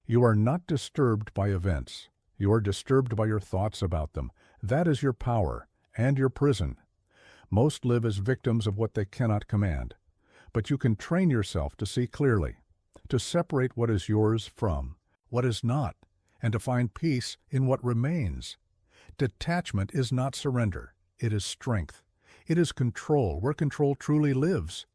You are not disturbed by events. You are disturbed by your thoughts about them. That is your power and your prison. Most live as victims of what they cannot command. But you can train yourself to see clearly, to separate what is yours from what is not, and to find peace in what remains. Detachment is not surrender. It is strength. It is control, where control truly lives.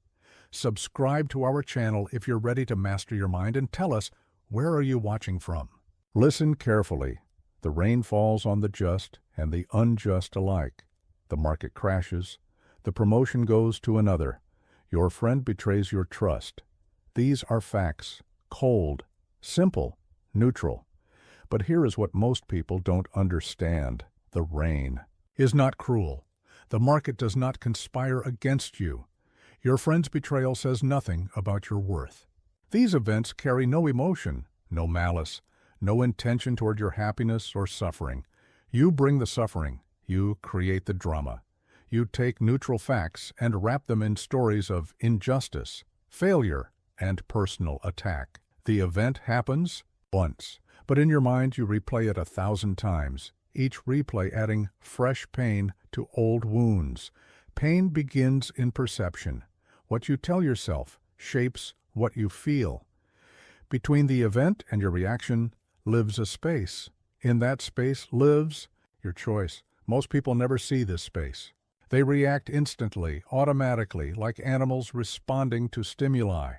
Subscribe to our channel if you're ready to master your mind, and tell us, where are you watching from? Listen carefully. The rain falls on the just and the unjust alike. The market crashes. The promotion goes to another. Your friend betrays your trust. These are facts, cold, simple, neutral. But here is what most people don't understand. The rain is not cruel. The market does not conspire against you. Your friend's betrayal says nothing about your worth. These events carry no emotion, no malice, no intention toward your happiness or suffering. You bring the suffering. You create the drama. You take neutral facts and wrap them in stories of injustice, failure, and personal attack. The event happens once, but in your mind you replay it 1,000 times, each replay adding fresh pain to old wounds. Pain begins in perception. What you tell yourself shapes what you feel. Between the event and your reaction lives a space. In that space lives your choice. Most people never see this space. They react instantly, automatically, like animals responding to stimuli.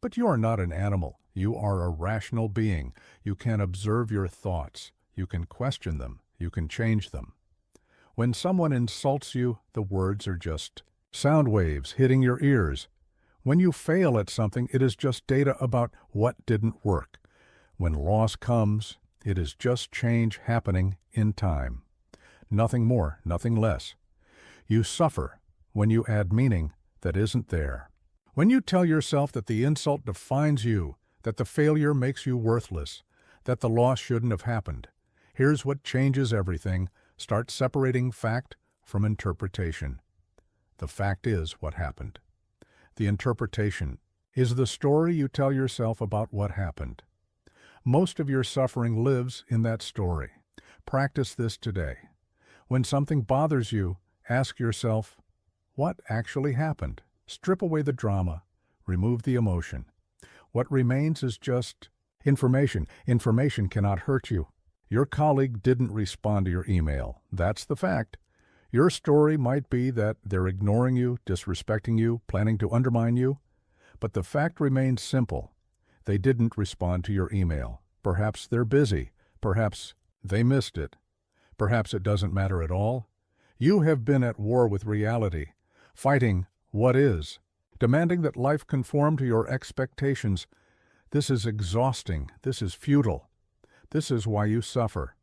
But you are not an animal. You are a rational being. You can observe your thoughts. You can question them. You can change them. When someone insults you, the words are just sound waves hitting your ears. When you fail at something, it is just data about what didn't work. When loss comes, it is just change happening in time. Nothing more, nothing less. You suffer when you add meaning that isn't there. When you tell yourself that the insult defines you, that the failure makes you worthless, that the loss shouldn't have happened, here's what changes everything. Start separating fact from interpretation. The fact is what happened. The interpretation is the story you tell yourself about what happened. Most of your suffering lives in that story. Practice this today. When something bothers you, ask yourself, what actually happened? Strip away the drama. Remove the emotion. What remains is just information. Information cannot hurt you. Your colleague didn't respond to your email. That's the fact. Your story might be that they're ignoring you, disrespecting you, planning to undermine you. But the fact remains simple. They didn't respond to your email. Perhaps they're busy. Perhaps they missed it. Perhaps it doesn't matter at all. You have been at war with reality, fighting what is, demanding that life conform to your expectations. This is exhausting. This is futile. This is why you suffer.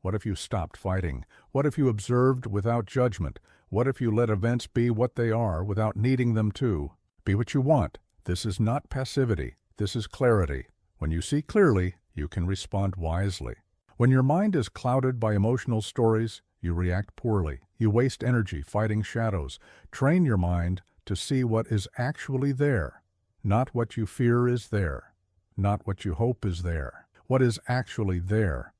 What if you stopped fighting? What if you observed without judgment? What if you let events be what they are without needing them to? Be what you want. This is not passivity. This is clarity. When you see clearly, you can respond wisely. When your mind is clouded by emotional stories, you react poorly. You waste energy fighting shadows. Train your mind to see what is actually there, not what you fear is there, not what you hope is there. What is actually there.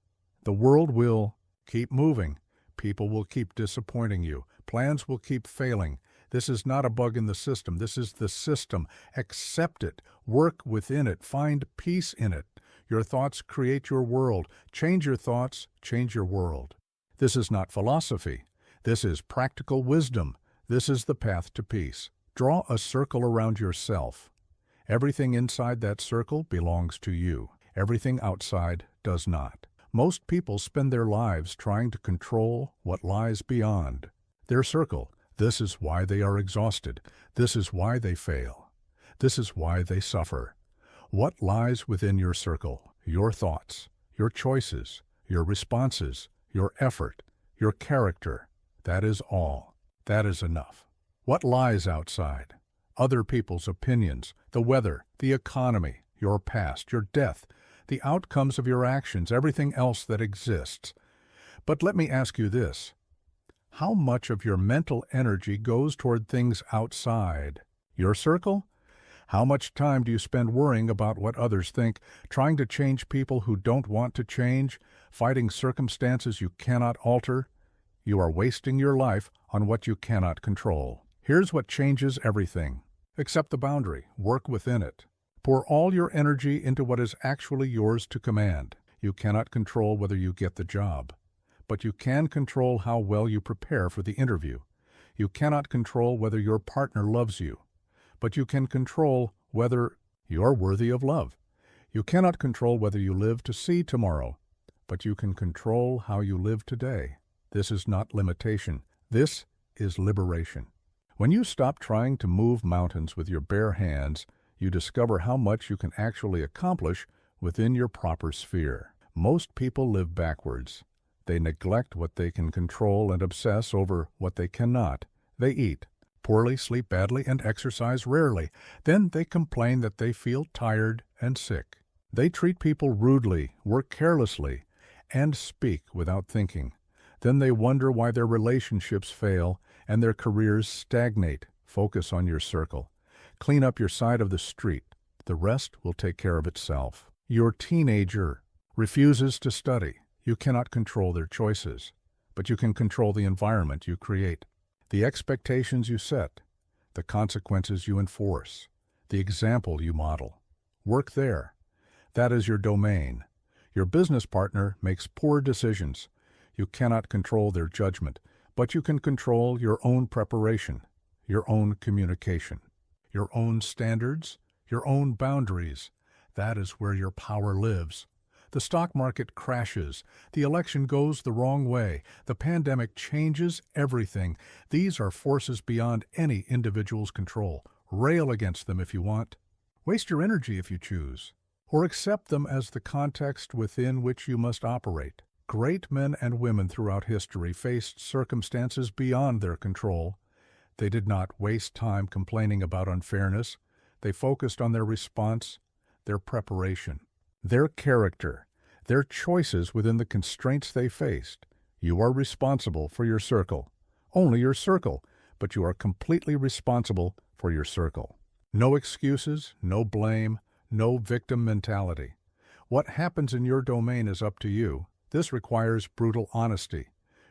The world will keep moving. People will keep disappointing you. Plans will keep failing. This is not a bug in the system. This is the system. Accept it. Work within it. Find peace in it. Your thoughts create your world. Change your thoughts, change your world. This is not philosophy. This is practical wisdom. This is the path to peace. Draw a circle around yourself. Everything inside that circle belongs to you. Everything outside does not. Most people spend their lives trying to control what lies beyond their circle. This is why they are exhausted. This is why they fail. This is why they suffer. What lies within your circle? Your thoughts, your choices, your responses, your effort, your character. That is all. That is enough. What lies outside? Other people's opinions, the weather, the economy, your past, your death, the outcomes of your actions, everything else that exists. But let me ask you this. How much of your mental energy goes toward things outside your circle? How much time do you spend worrying about what others think, trying to change people who don't want to change, fighting circumstances you cannot alter? You are wasting your life on what you cannot control. Here's what changes everything. Accept the boundary. Work within it. Pour all your energy into what is actually yours to command. You cannot control whether you get the job, but you can control how well you prepare for the interview. You cannot control whether your partner loves you, but you can control whether you are worthy of love. You cannot control whether you live to see tomorrow, but you can control how you live today. This is not limitation. This is liberation. When you stop trying to move mountains with your bare hands, you discover how much you can actually accomplish within your proper sphere. Most people live backwards. They neglect what they can control and obsess over what they cannot. They eat poorly, sleep badly, and exercise rarely. Then they complain that they feel tired and sick. They treat people rudely, work carelessly, and speak without thinking. Then they wonder why their relationships fail and their careers stagnate. Focus on your circle. Clean up your side of the street. The rest will take care of itself. Your teenager refuses to study. You cannot control their choices, but you can control the environment you create, the expectations you set, the consequences you enforce, the example you model. Work there. That is your domain. Your business partner makes poor decisions. You cannot control their judgment, but you can control your own preparation, your own communication, your own standards, your own boundaries. That is where your power lives. The stock market crashes. The election goes the wrong way. The pandemic changes everything. These are forces beyond any individual's control. Rail against them if you want. Waste your energy if you choose. Or accept them as the context within which you must operate. Great men and women throughout history faced circumstances beyond their control. They did not waste time complaining about unfairness. They focused on their response, their preparation, their character, their choices within the constraints they faced. You are responsible for your circle. Only your circle, but you are completely responsible for your circle. No excuses, no blame, no victim mentality. What happens in your domain is up to you. This requires brutal honesty.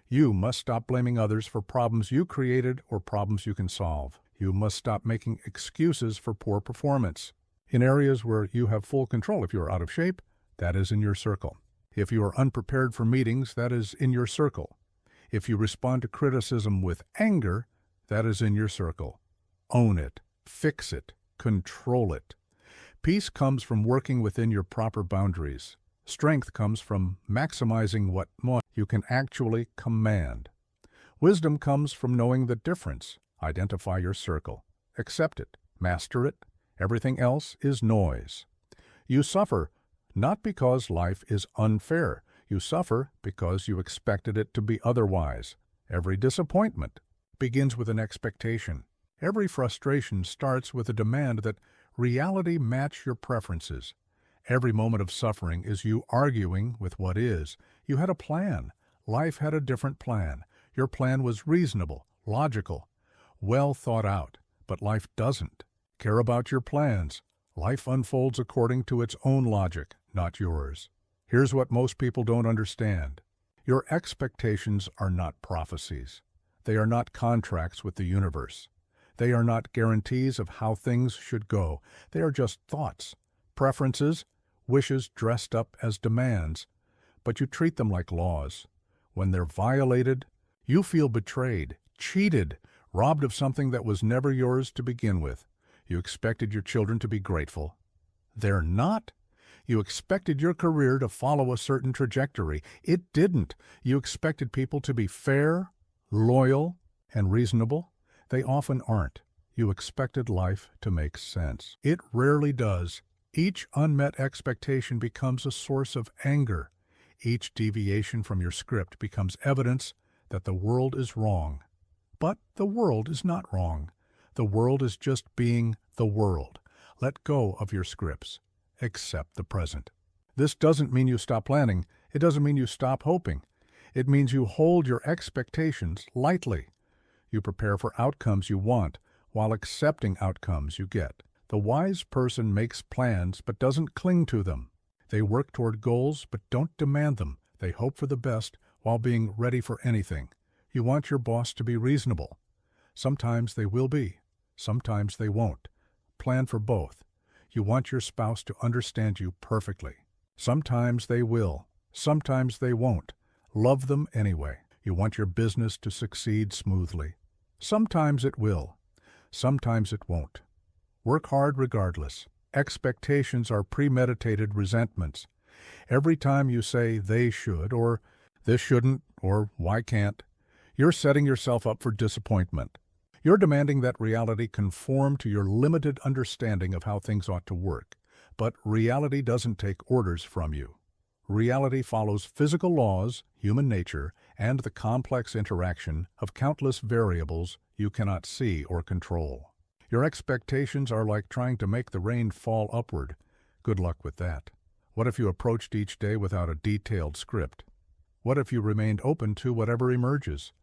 You must stop blaming others for problems you created or problems you can solve. You must stop making excuses for poor performance. In areas where you have full control, if you are out of shape, that is in your circle. If you are unprepared for meetings, that is in your circle. If you respond to criticism with anger, that is in your circle. Own it, fix it, control it. Peace comes from working within your proper boundaries. Strength comes from maximizing what you can actually command. Wisdom comes from knowing the difference. Identify your circle. Accept it. Master it. Everything else is noise. You suffer not because life is unfair. You suffer because you expected it to be otherwise. Every disappointment begins with an expectation. Every frustration starts with a demand that reality match your preferences. Every moment of suffering is you arguing with what is. You had a plan. Life had a different plan. Your plan was reasonable, logical, well thought out, but life doesn't care about your plans. Life unfolds according to its own logic, not yours. Here's what most people don't understand. Your expectations are not prophecies. They are not contracts with the universe. They are not guarantees of how things should go. They are just thoughts, preferences, wishes dressed up as demands, but you treat them like laws. When they're violated, you feel betrayed, cheated, robbed of something that was never yours to begin with. You expected your children to be grateful. They're not. You expected your career to follow a certain trajectory. It didn't. You expected people to be fair, loyal, and reasonable. They often aren't. You expected life to make sense. It rarely does. Each unmet expectation becomes a source of anger. Each deviation from your script becomes evidence that the world is wrong. But the world is not wrong. The world is just being the world. Let go of your scripts. Accept the present. This doesn't mean you stop planning. It doesn't mean you stop hoping. It means you hold your expectations lightly. You prepare for outcomes you want while accepting outcomes you get. The wise person makes plans but doesn't cling to them. They work toward goals but don't demand them. They hope for the best while being ready for anything. You want your boss to be reasonable. Sometimes they will be. Sometimes they won't. Plan for both. You want your spouse to understand you perfectly. Sometimes they will. Sometimes they won't. Love them anyway. You want your business to succeed smoothly. Sometimes it will. Sometimes it won't. Work hard regardless. Expectations are premeditated resentments. Every time you say they should, or this shouldn't, or why can't, you're setting yourself up for disappointment. You're demanding that reality conform to your limited understanding of how things ought to work. But reality doesn't take orders from you. Reality follows physical laws, human nature, and the complex interaction of countless variables you cannot see or control. Your expectations are like trying to make the rain fall upward. Good luck with that. What if you approached each day without a detailed script? What if you remained open to whatever emerges?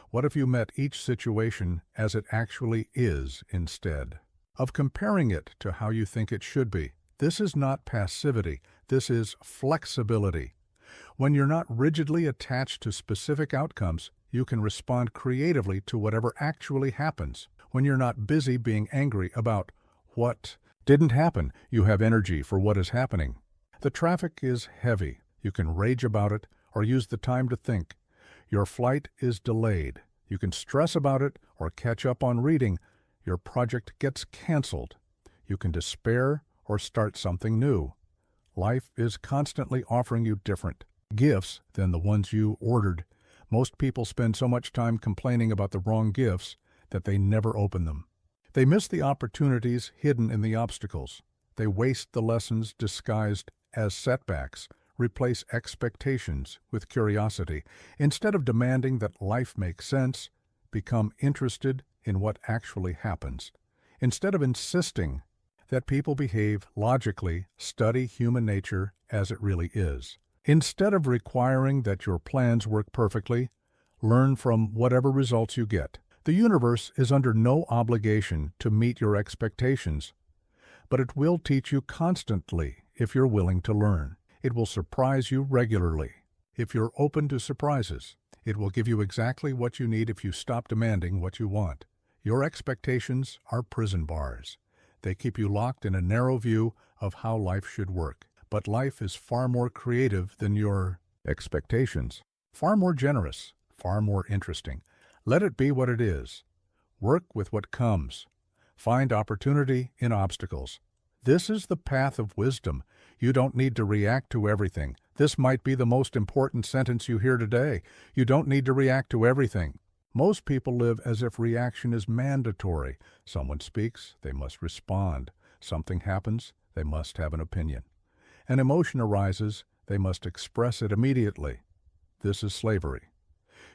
What if you met each situation as it actually is instead of comparing it to how you think it should be? This is not passivity. This is flexibility. When you're not rigidly attached to specific outcomes, you can respond creatively to whatever actually happens. When you're not busy being angry about what didn't happen, you have energy for what is happening. The traffic is heavy. You can rage about it or use the time to think. Your flight is delayed. You can stress about it or catch up on reading. Your project gets canceled. You can despair or start something new. Life is constantly offering you different gifts than the ones you ordered. Most people spend so much time complaining about the wrong gifts that they never open them. They miss the opportunities hidden in the obstacles. They waste the lessons disguised as setbacks, replace expectations with curiosity. Instead of demanding that life make sense, become interested in what actually happens. Instead of insisting that people behave logically, study human nature as it really is. Instead of requiring that your plans work perfectly, learn from whatever results you get. The universe is under no obligation to meet your expectations, but it will teach you constantly if you're willing to learn. It will surprise you regularly if you're open to surprises. It will give you exactly what you need if you stop demanding what you want. Your expectations are prison bars. They keep you locked in a narrow view of how life should work. But life is far more creative than your expectations, far more generous, far more interesting. Let it be what it is. Work with what comes. Find opportunity in obstacles. This is the path of wisdom. You don't need to react to everything. This might be the most important sentence you hear today. You don't need to react to everything. Most people live as if reaction is mandatory. Someone speaks, they must respond. Something happens, they must have an opinion. An emotion arises, they must express it immediately. This is slavery.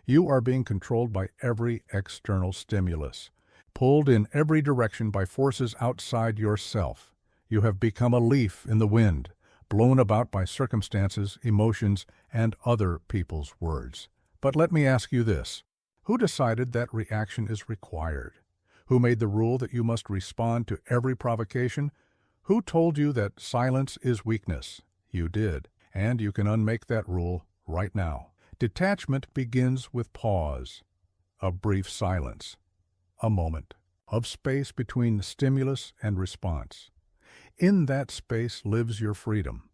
You are being controlled by every external stimulus, pulled in every direction by forces outside yourself. You have become a leaf in the wind, blown about by circumstances, emotions, and other people's words. But let me ask you this. Who decided that reaction is required? Who made the rule that you must respond to every provocation? Who told you that silence is weakness? You did, and you can unmake that rule right now. Detachment begins with pause, a brief silence, a moment of space between stimulus and response. In that space lives your freedom.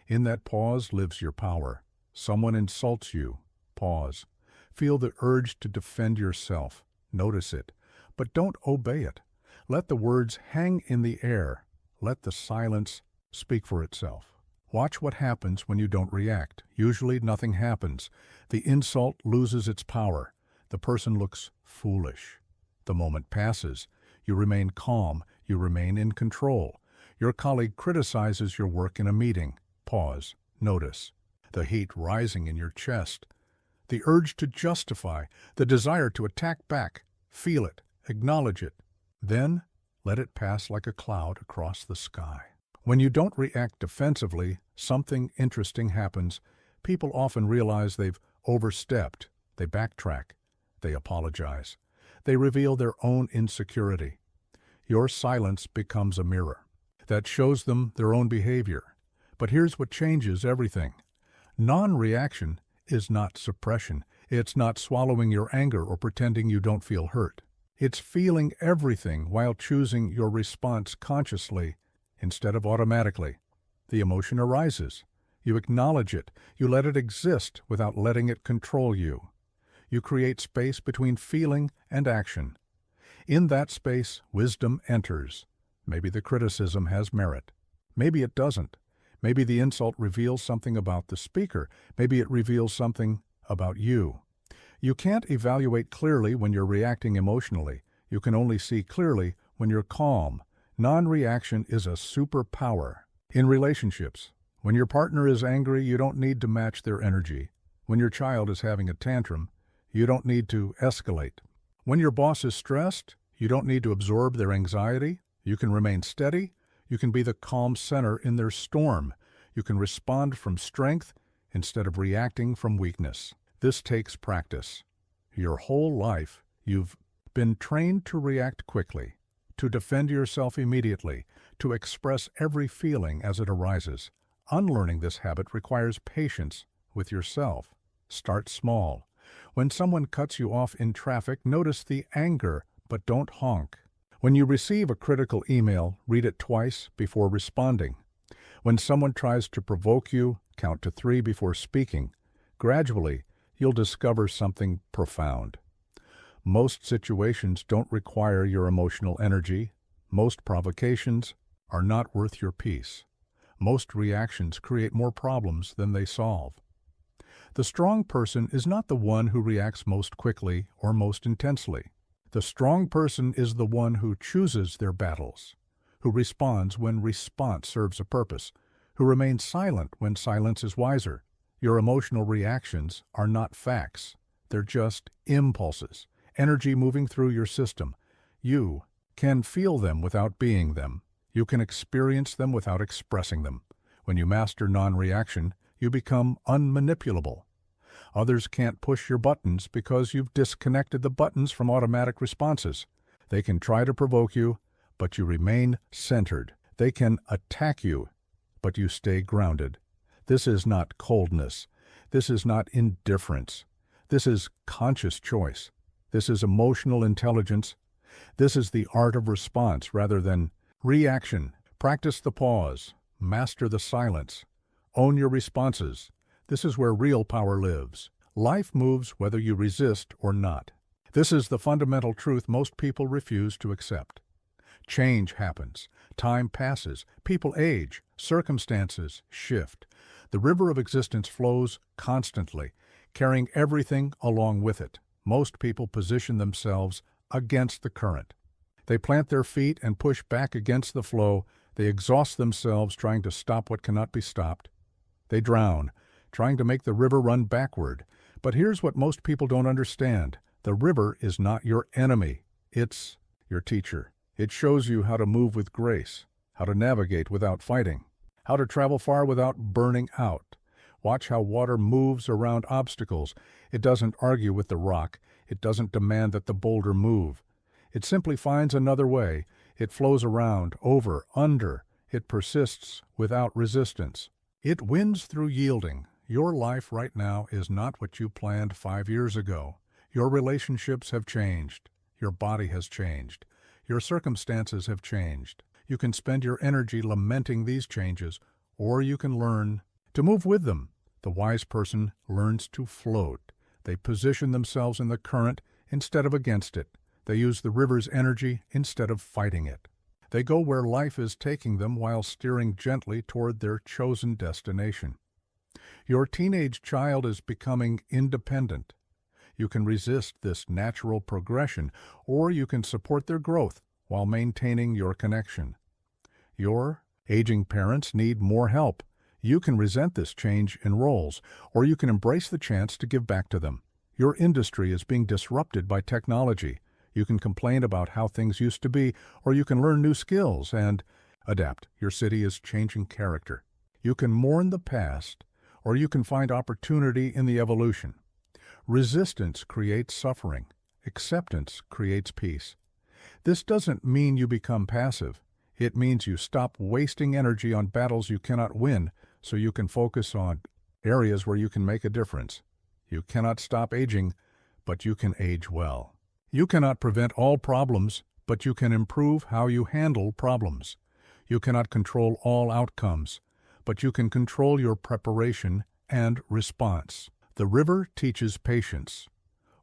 In that pause lives your power. Someone insults you. Pause. Feel the urge to defend yourself. Notice it, but don't obey it. Let the words hang in the air. Let the silence speak for itself. Watch what happens when you don't react. Usually nothing happens. The insult loses its power. The person looks foolish. The moment passes. You remain calm. You remain in control. Your colleague criticizes your work in a meeting. Pause. Notice. The heat rising in your chest. The urge to justify. The desire to attack back. Feel it. Acknowledge it. Then let it pass like a cloud across the sky. When you don't react defensively, something interesting happens. People often realize they've overstepped. They backtrack. They apologize. They reveal their own insecurity. Your silence becomes a mirror that shows them their own behavior. But here's what changes everything. Non-reaction is not suppression. It's not swallowing your anger or pretending you don't feel hurt. It's feeling everything while choosing your response consciously instead of automatically. The emotion arises. You acknowledge it. You let it exist without letting it control you. You create space between feeling and action. In that space, wisdom enters. Maybe the criticism has merit. Maybe it doesn't. Maybe the insult reveals something about the speaker. Maybe it reveals something about you. You can't evaluate clearly when you're reacting emotionally. You can only see clearly when you're calm. Non-reaction is a superpower. In relationships, when your partner is angry, you don't need to match their energy. When your child is having a tantrum, you don't need to escalate. When your boss is stressed, you don't need to absorb their anxiety. You can remain steady. You can be the calm center in their storm. You can respond from strength instead of reacting from weakness. This takes practice. Your whole life, you've been trained to react quickly, to defend yourself immediately, to express every feeling as it arises. Unlearning this habit requires patience with yourself. Start small. When someone cuts you off in traffic, notice the anger, but don't honk. When you receive a critical email, read it twice before responding. When someone tries to provoke you, count to 3 before speaking. Gradually, you'll discover something profound. Most situations don't require your emotional energy. Most provocations are not worth your peace. Most reactions create more problems than they solve. The strong person is not the one who reacts most quickly or most intensely. The strong person is the one who chooses their battles, who responds when response serves a purpose, who remains silent when silence is wiser. Your emotional reactions are not facts. They're just impulses, energy moving through your system. You can feel them without being them. You can experience them without expressing them. When you master non-reaction, you become unmanipulable. Others can't push your buttons because you've disconnected the buttons from automatic responses. They can try to provoke you, but you remain centered. They can attack you, but you stay grounded. This is not coldness. This is not indifference. This is conscious choice. This is emotional intelligence. This is the art of response rather than reaction. Practice the pause. Master the silence. Own your responses. This is where real power lives. Life moves whether you resist or not. This is the fundamental truth most people refuse to accept. Change happens. Time passes. People age. Circumstances shift. The river of existence flows constantly, carrying everything along with it. Most people position themselves against the current. They plant their feet and push back against the flow. They exhaust themselves trying to stop what cannot be stopped. They drown, trying to make the river run backward. But here's what most people don't understand. The river is not your enemy. It's your teacher. It shows you how to move with grace, how to navigate without fighting, how to travel far without burning out. Watch how water moves around obstacles. It doesn't argue with the rock. It doesn't demand that the boulder move. It simply finds another way. It flows around, over, under. It persists without resistance. It wins through yielding. Your life right now is not what you planned 5 years ago. Your relationships have changed. Your body has changed. Your circumstances have changed. You can spend your energy lamenting these changes, or you can learn to move with them. The wise person learns to float. They position themselves in the current instead of against it. They use the river's energy instead of fighting it. They go where life is taking them while steering gently toward their chosen destination. Your teenage child is becoming independent. You can resist this natural progression, or you can support their growth while maintaining your connection. Your aging parents need more help. You can resent this change in roles, or you can embrace the chance to give back to them. Your industry is being disrupted by technology. You can complain about how things used to be, or you can learn new skills and adapt. Your city is changing character. You can mourn the past, or you can find opportunity in the evolution. Resistance creates suffering. Acceptance creates peace. This doesn't mean you become passive. It means you stop wasting energy on battles you cannot win so you can focus on areas where you can make a difference. You cannot stop aging, but you can age well. You cannot prevent all problems, but you can improve how you handle problems. You cannot control all outcomes, but you can control your preparation and response. The river teaches patience.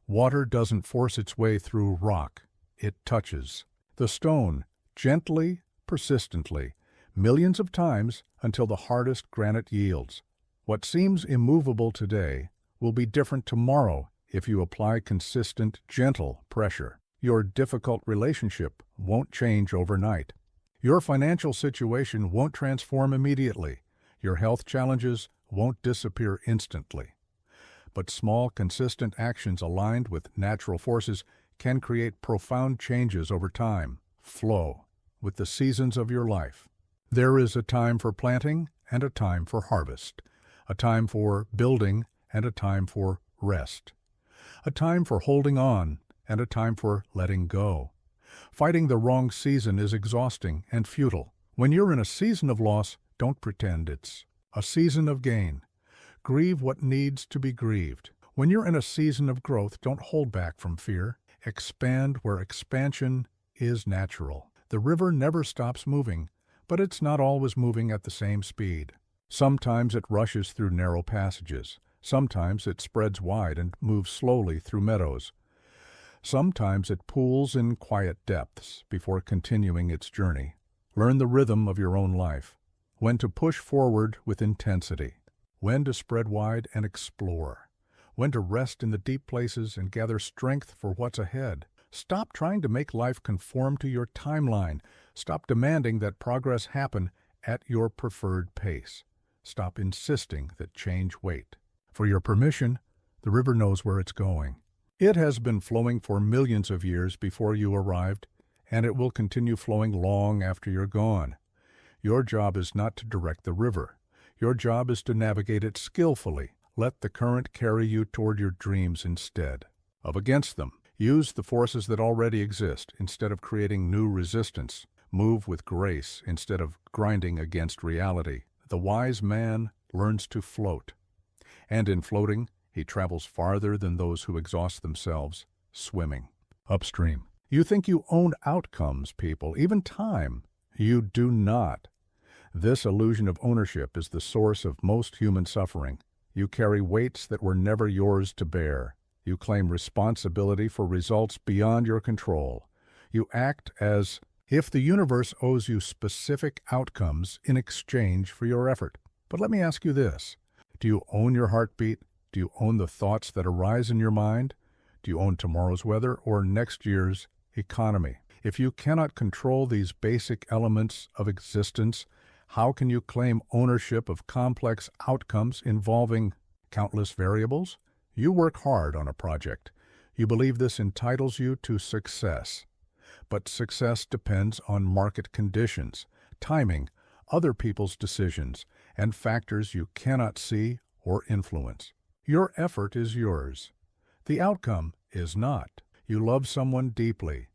Water doesn't force its way through rock. It touches the stone gently, persistently, millions of times until the hardest granite yields. What seems immovable today will be different tomorrow if you apply consistent, gentle pressure. Your difficult relationship won't change overnight. Your financial situation won't transform immediately. Your health challenges won't disappear instantly. But small, consistent actions aligned with natural forces can create profound changes over time. Flow with the seasons of your life. There is a time for planting and a time for harvest, a time for building and a time for rest, a time for holding on and a time for letting go. Fighting the wrong season is exhausting and futile. When you're in a season of loss, don't pretend it's a season of gain. Grieve what needs to be grieved. When you're in a season of growth, don't hold back from fear. Expand where expansion is natural. The river never stops moving, but it's not always moving at the same speed. Sometimes it rushes through narrow passages. Sometimes it spreads wide and moves slowly through meadows. Sometimes it pools in quiet depths before continuing its journey. Learn the rhythm of your own life. When to push forward with intensity. When to spread wide and explore. When to rest in the deep places and gather strength for what's ahead. Stop trying to make life conform to your timeline. Stop demanding that progress happen at your preferred pace. Stop insisting that change wait. For your permission, the river knows where it's going. It has been flowing for millions of years before you arrived, and it will continue flowing long after you're gone. Your job is not to direct the river. Your job is to navigate it skillfully. Let the current carry you toward your dreams instead of against them. Use the forces that already exist instead of creating new resistance. Move with grace instead of grinding against reality. The wise man learns to float, and in floating, he travels farther than those who exhaust themselves swimming upstream. You think you own outcomes, people, even time. You do not. This illusion of ownership is the source of most human suffering. You carry weights that were never yours to bear. You claim responsibility for results beyond your control. You act as if the universe owes you specific outcomes in exchange for your effort. But let me ask you this. Do you own your heartbeat? Do you own the thoughts that arise in your mind? Do you own tomorrow's weather or next year's economy? If you cannot control these basic elements of existence, how can you claim ownership of complex outcomes involving countless variables? You work hard on a project. You believe this entitles you to success. But success depends on market conditions, timing, other people's decisions, and factors you cannot see or influence. Your effort is yours. The outcome is not. You love someone deeply.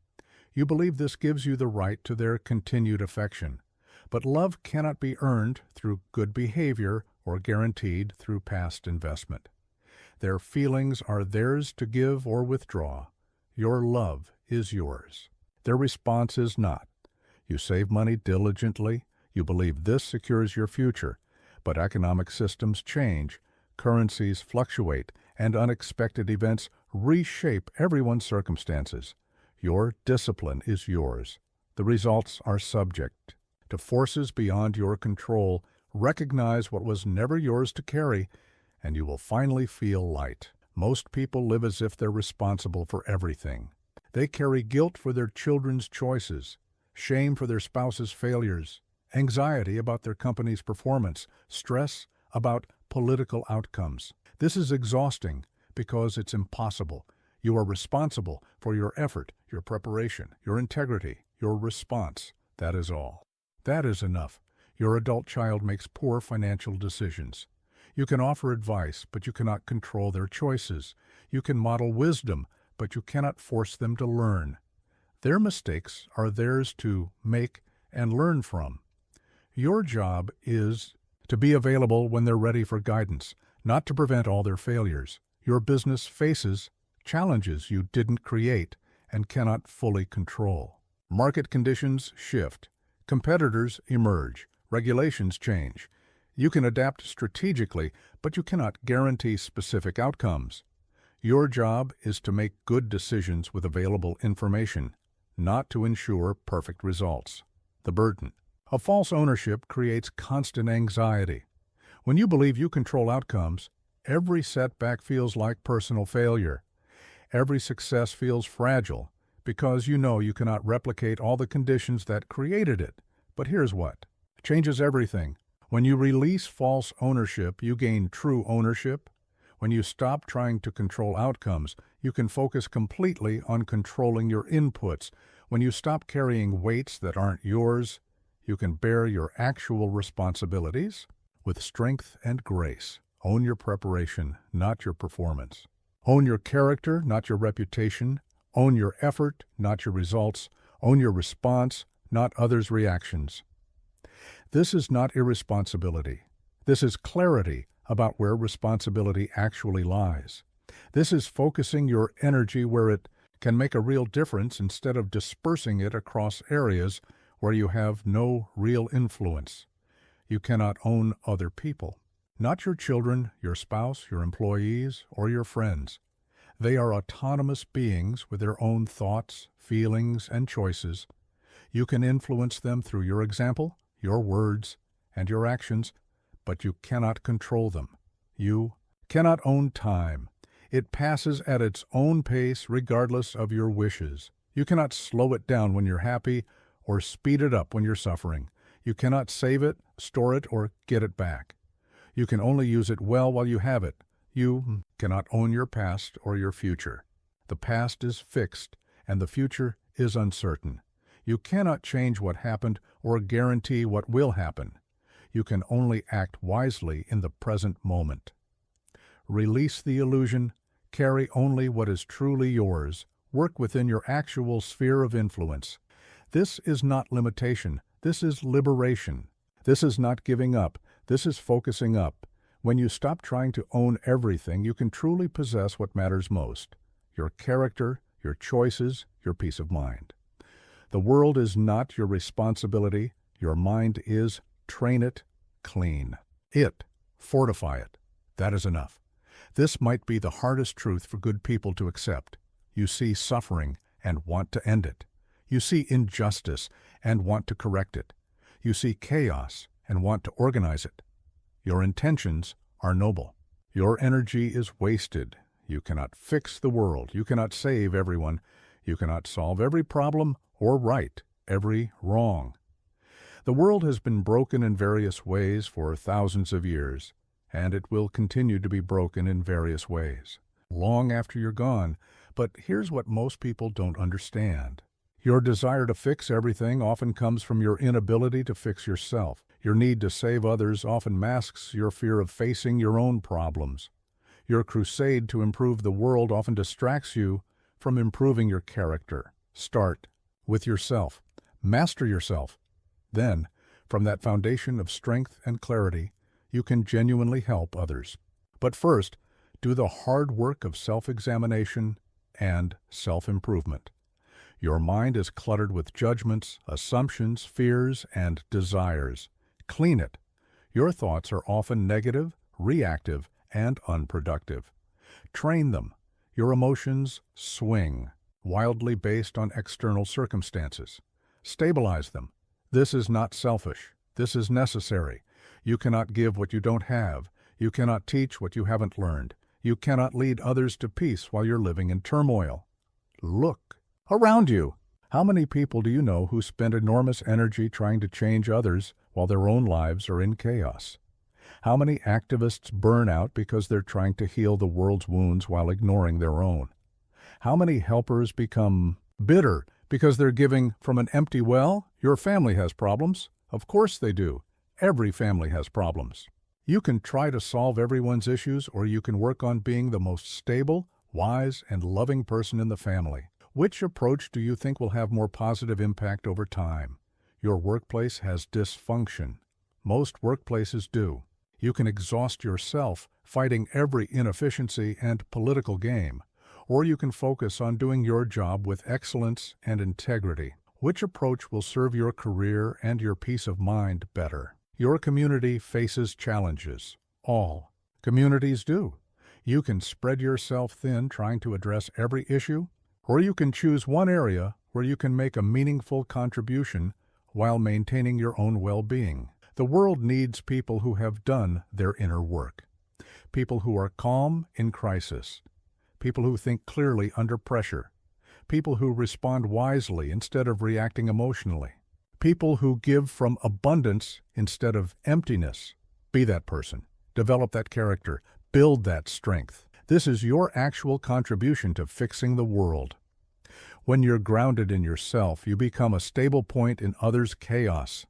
You believe this gives you the right to their continued affection. But love cannot be earned through good behavior or guaranteed through past investment. Their feelings are theirs to give or withdraw. Your love is yours. Their response is not. You save money diligently. You believe this secures your future. But economic systems change, currencies fluctuate, and unexpected events reshape everyone's circumstances. Your discipline is yours. The results are subject to forces beyond your control. Recognize what was never yours to carry, and you will finally feel light. Most people live as if they're responsible for everything. They carry guilt for their children's choices, shame for their spouse's failures, anxiety about their company's performance, stress about political outcomes. This is exhausting because it's impossible. You are responsible for your effort, your preparation, your integrity, your response. That is all. That is enough. Your adult child makes poor financial decisions. You can offer advice, but you cannot control their choices. You can model wisdom, but you cannot force them to learn. Their mistakes are theirs to make and learn from. Your job is to be available when they're ready for guidance, not to prevent all their failures. Your business faces challenges you didn't create and cannot fully control. Market conditions shift. Competitors emerge. Regulations change. You can adapt strategically, but you cannot guarantee specific outcomes. Your job is to make good decisions with available information, not to ensure perfect results. The burden of false ownership creates constant anxiety. When you believe you control outcomes, every setback feels like personal failure. Every success feels fragile because you know you cannot replicate all the conditions that created it. But here's what changes everything. When you release false ownership, you gain true ownership. When you stop trying to control outcomes, you can focus completely on controlling your inputs. When you stop carrying weights that aren't yours, you can bear your actual responsibilities with strength and grace. Own your preparation, not your performance. Own your character, not your reputation. Own your effort, not your results. Own your response, not others' reactions. This is not irresponsibility. This is clarity about where responsibility actually lies. This is focusing your energy where it can make a real difference instead of dispersing it across areas where you have no real influence. You cannot own other people. Not your children, your spouse, your employees, or your friends. They are autonomous beings with their own thoughts, feelings, and choices. You can influence them through your example, your words, and your actions, but you cannot control them. You cannot own time. It passes at its own pace regardless of your wishes. You cannot slow it down when you're happy or speed it up when you're suffering. You cannot save it, store it, or get it back. You can only use it well while you have it. You cannot own your past or your future. The past is fixed, and the future is uncertain. You cannot change what happened or guarantee what will happen. You can only act wisely in the present moment. Release the illusion. Carry only what is truly yours. Work within your actual sphere of influence. This is not limitation. This is liberation. This is not giving up. This is focusing up. When you stop trying to own everything, you can truly possess what matters most: your character, your choices, your peace of mind. The world is not your responsibility. Your mind is. Train it, clean it, fortify it. That is enough. This might be the hardest truth for good people to accept. You see suffering and want to end it. You see injustice and want to correct it. You see chaos and want to organize it. Your intentions are noble. Your energy is wasted. You cannot fix the world. You cannot save everyone. You cannot solve every problem or right every wrong. The world has been broken in various ways for thousands of years, and it will continue to be broken in various ways long after you're gone. But here's what most people don't understand. Your desire to fix everything often comes from your inability to fix yourself. Your need to save others often masks your fear of facing your own problems. Your crusade to improve the world often distracts you from improving your character. Start with yourself. Master yourself. Then, from that foundation of strength and clarity, you can genuinely help others. But first, do the hard work of self-examination and self-improvement. Your mind is cluttered with judgments, assumptions, fears, and desires. Clean it. Your thoughts are often negative, reactive, and unproductive. Train them. Your emotions swing, wildly based on external circumstances. Stabilize them. This is not selfish. This is necessary. You cannot give what you don't have. You cannot teach what you haven't learned. You cannot lead others to peace while you're living in turmoil. Look around you. How many people do you know who spend enormous energy trying to change others while their own lives are in chaos? How many activists burn out because they're trying to heal the world's wounds while ignoring their own? How many helpers become bitter because they're giving from an empty well? Your family has problems. Of course they do. Every family has problems. You can try to solve everyone's issues, or you can work on being the most stable, wise, and loving person in the family. Which approach do you think will have more positive impact over time? Your workplace has dysfunction. Most workplaces do. You can exhaust yourself fighting every inefficiency and political game, or you can focus on doing your job with excellence and integrity. Which approach will serve your career and your peace of mind better? Your community faces challenges. All communities do. You can spread yourself thin trying to address every issue, or you can choose one area where you can make a meaningful contribution while maintaining your own well-being. The world needs people who have done their inner work. People who are calm in crisis. People who think clearly under pressure. People who respond wisely instead of reacting emotionally. People who give from abundance instead of emptiness. Be that person. Develop that character. Build that strength. This is your actual contribution to fixing the world. When you're grounded in yourself, you become a stable point in others' chaos.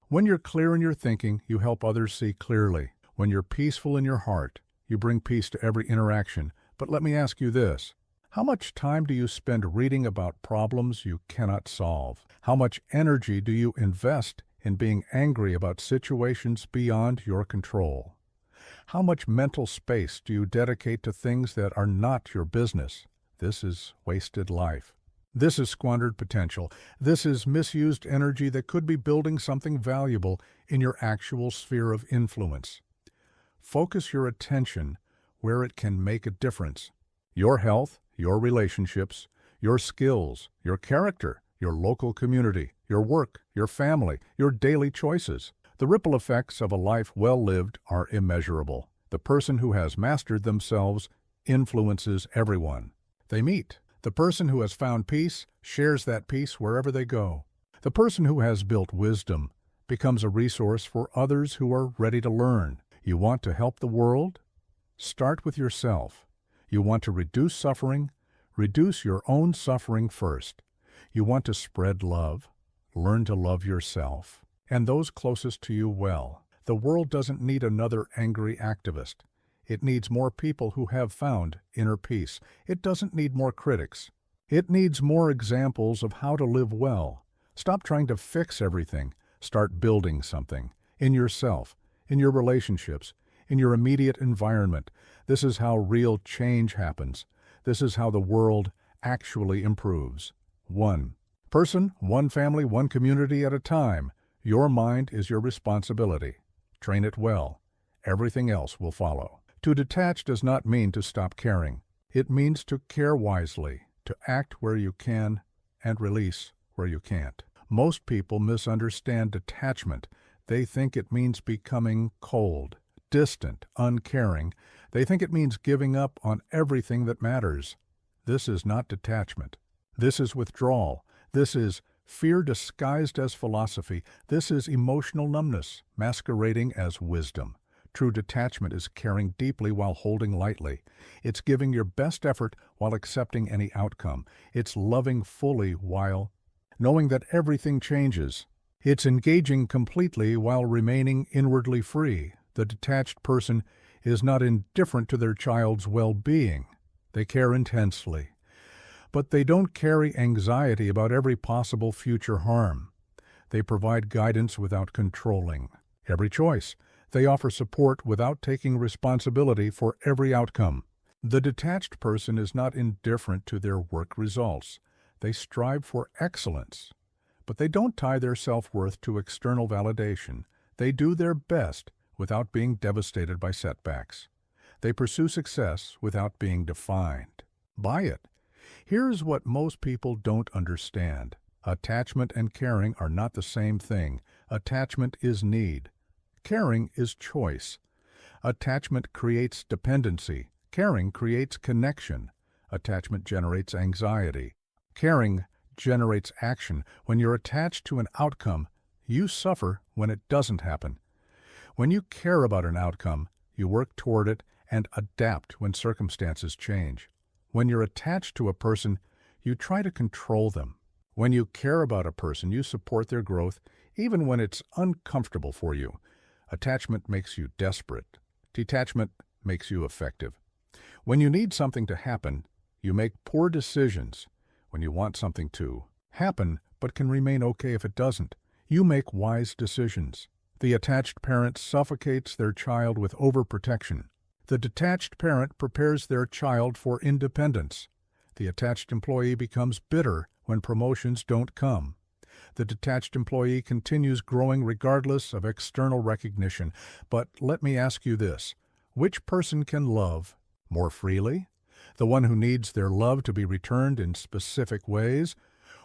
When you're clear in your thinking, you help others see clearly. When you're peaceful in your heart, you bring peace to every interaction. But let me ask you this. How much time do you spend reading about problems you cannot solve? How much energy do you invest in being angry about situations beyond your control? How much mental space do you dedicate to things that are not your business? This is wasted life. This is squandered potential. This is misused energy that could be building something valuable in your actual sphere of influence. Focus your attention where it can make a difference. Your health, your relationships, your skills, your character, your local community, your work, your family, your daily choices. The ripple effects of a life well lived are immeasurable. The person who has mastered themselves influences everyone they meet. The person who has found peace shares that peace wherever they go. The person who has built wisdom becomes a resource for others who are ready to learn. You want to help the world? Start with yourself. You want to reduce suffering? Reduce your own suffering first. You want to spread love? Learn to love yourself and those closest to you well. The world doesn't need another angry activist. It needs more people who have found inner peace. It doesn't need more critics. It needs more examples of how to live well. Stop trying to fix everything. Start building something. In yourself, in your relationships, in your immediate environment. This is how real change happens. This is how the world actually improves. One person, one family, one community at a time. Your mind is your responsibility. Train it well. Everything else will follow. To detach does not mean to stop caring. It means to care wisely, to act where you can, and release where you can't. Most people misunderstand detachment. They think it means becoming cold, distant, uncaring. They think it means giving up on everything that matters. This is not detachment. This is withdrawal. This is fear disguised as philosophy. This is emotional numbness masquerading as wisdom. True detachment is caring deeply while holding lightly. It's giving your best effort while accepting any outcome. It's loving fully while knowing that everything changes. It's engaging completely while remaining inwardly free. The detached person is not indifferent to their child's well-being. They care intensely. But they don't carry anxiety about every possible future harm. They provide guidance without controlling every choice. They offer support without taking responsibility for every outcome. The detached person is not indifferent to their work results. They strive for excellence. But they don't tie their self-worth to external validation. They do their best without being devastated by setbacks. They pursue success without being defined by it. Here's what most people don't understand. Attachment and caring are not the same thing. Attachment is need. Caring is choice. Attachment creates dependency. Caring creates connection. Attachment generates anxiety. Caring generates action. When you're attached to an outcome, you suffer when it doesn't happen. When you care about an outcome, you work toward it and adapt when circumstances change. When you're attached to a person, you try to control them. When you care about a person, you support their growth, even when it's uncomfortable for you. Attachment makes you desperate. Detachment makes you effective. When you need something to happen, you make poor decisions. when you want something to happen, but can remain okay if it doesn't. You make wise decisions. The attached parent suffocates their child with overprotection. The detached parent prepares their child for independence. The attached employee becomes bitter when promotions don't come. The detached employee continues growing regardless of external recognition. But let me ask you this: which person can love more freely? The one who needs their love to be returned in specific ways,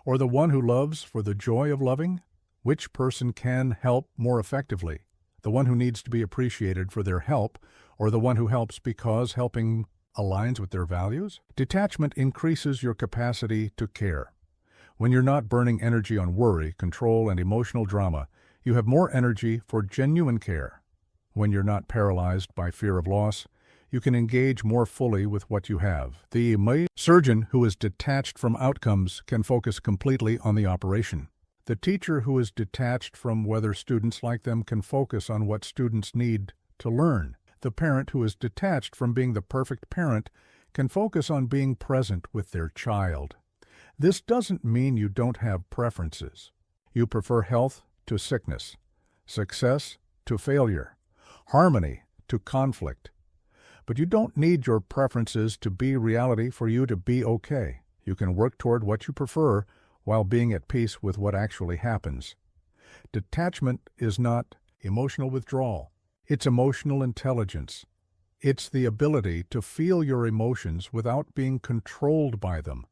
or the one who loves for the joy of loving? Which person can help more effectively? The one who needs to be appreciated for their help, or the one who helps because helping aligns with their values? Detachment increases your capacity to care. When you're not burning energy on worry, control, and emotional drama, you have more energy for genuine care. When you're not paralyzed by fear of loss, you can engage more fully with what you have. The surgeon who is detached from outcomes can focus completely on the operation. The teacher who is detached from whether students like them can focus on what students need to learn. The parent who is detached from being the perfect parent can focus on being present with their child. This doesn't mean you don't have preferences. You prefer health to sickness, success to failure, harmony to conflict. But you don't need your preferences to be reality for you to be okay. You can work toward what you prefer while being at peace with what actually happens. Detachment is not emotional withdrawal. It's emotional intelligence. It's the ability to feel your emotions without being controlled by them,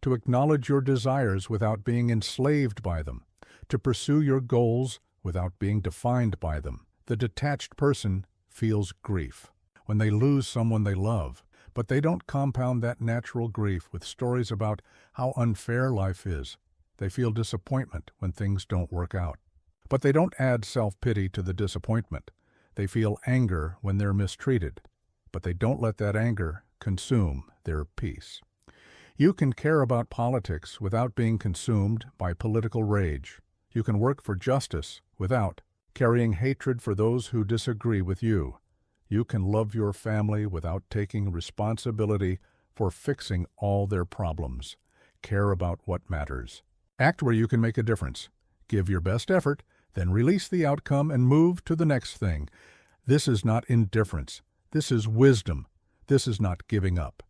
to acknowledge your desires without being enslaved by them, to pursue your goals without being defined by them. The detached person feels grief when they lose someone they love, but they don't compound that natural grief with stories about how unfair life is. They feel disappointment when things don't work out. But they don't add self-pity to the disappointment. They feel anger when they're mistreated, but they don't let that anger consume their peace. You can care about politics without being consumed by political rage. You can work for justice without carrying hatred for those who disagree with you. You can love your family without taking responsibility for fixing all their problems. Care about what matters. Act where you can make a difference. Give your best effort, then release the outcome and move to the next thing. This is not indifference. This is wisdom. This is not giving up.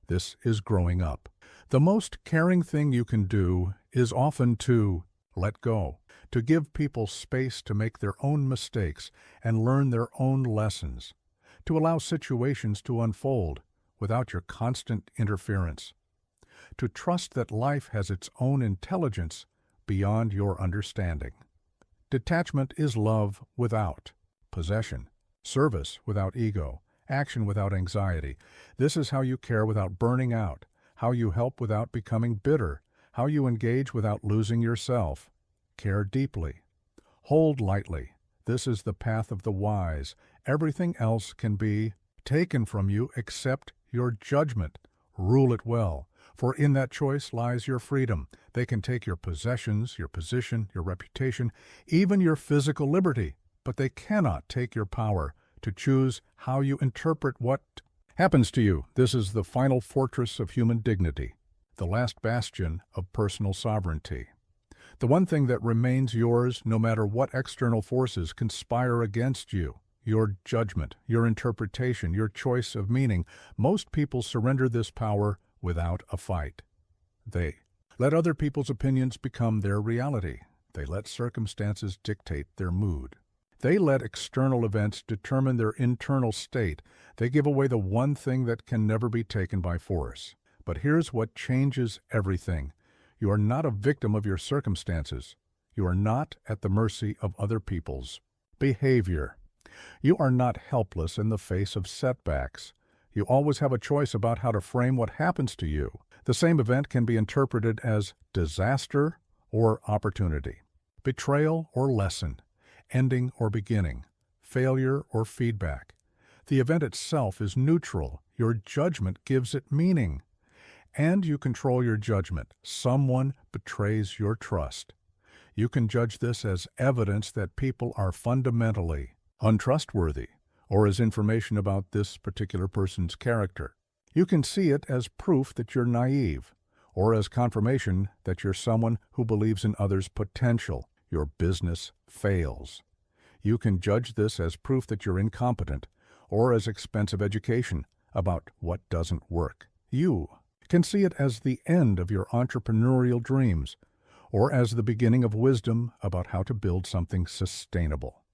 This is growing up. The most caring thing you can do is often to let go, to give people space to make their own mistakes and learn their own lessons, to allow situations to unfold without your constant interference, to trust that life has its own intelligence beyond your understanding. Detachment is love without possession, service without ego, action without anxiety. This is how you care without burning out, how you help without becoming bitter, how you engage without losing yourself. Care deeply. Hold lightly. This is the path of the wise. Everything else can be taken from you except your judgment. Rule it well, for in that choice lies your freedom. They can take your possessions, your position, your reputation, even your physical liberty, but they cannot take your power to choose how you interpret what happens to you. This is the final fortress of human dignity, the last bastion of personal sovereignty. The one thing that remains yours no matter what external forces conspire against you: your judgment, your interpretation, your choice of meaning. Most people surrender this power without a fight. They let other people's opinions become their reality. They let circumstances dictate their mood. They let external events determine their internal state. They give away the one thing that can never be taken by force. But here's what changes everything. You are not a victim of your circumstances. You are not at the mercy of other people's behavior. You are not helpless in the face of setbacks. You always have a choice about how to frame what happens to you. The same event can be interpreted as disaster or opportunity, betrayal or lesson, ending or beginning, failure or feedback. The event itself is neutral. Your judgment gives it meaning. And you control your judgment. Someone betrays your trust. You can judge this as evidence that people are fundamentally untrustworthy, or as information about this particular person's character. You can see it as proof that you're naive, or as confirmation that you're someone who believes in others' potential. Your business fails. You can judge this as proof that you're incompetent, or as expensive education about what doesn't work. You can see it as the end of your entrepreneurial dreams, or as the beginning of wisdom about how to build something sustainable.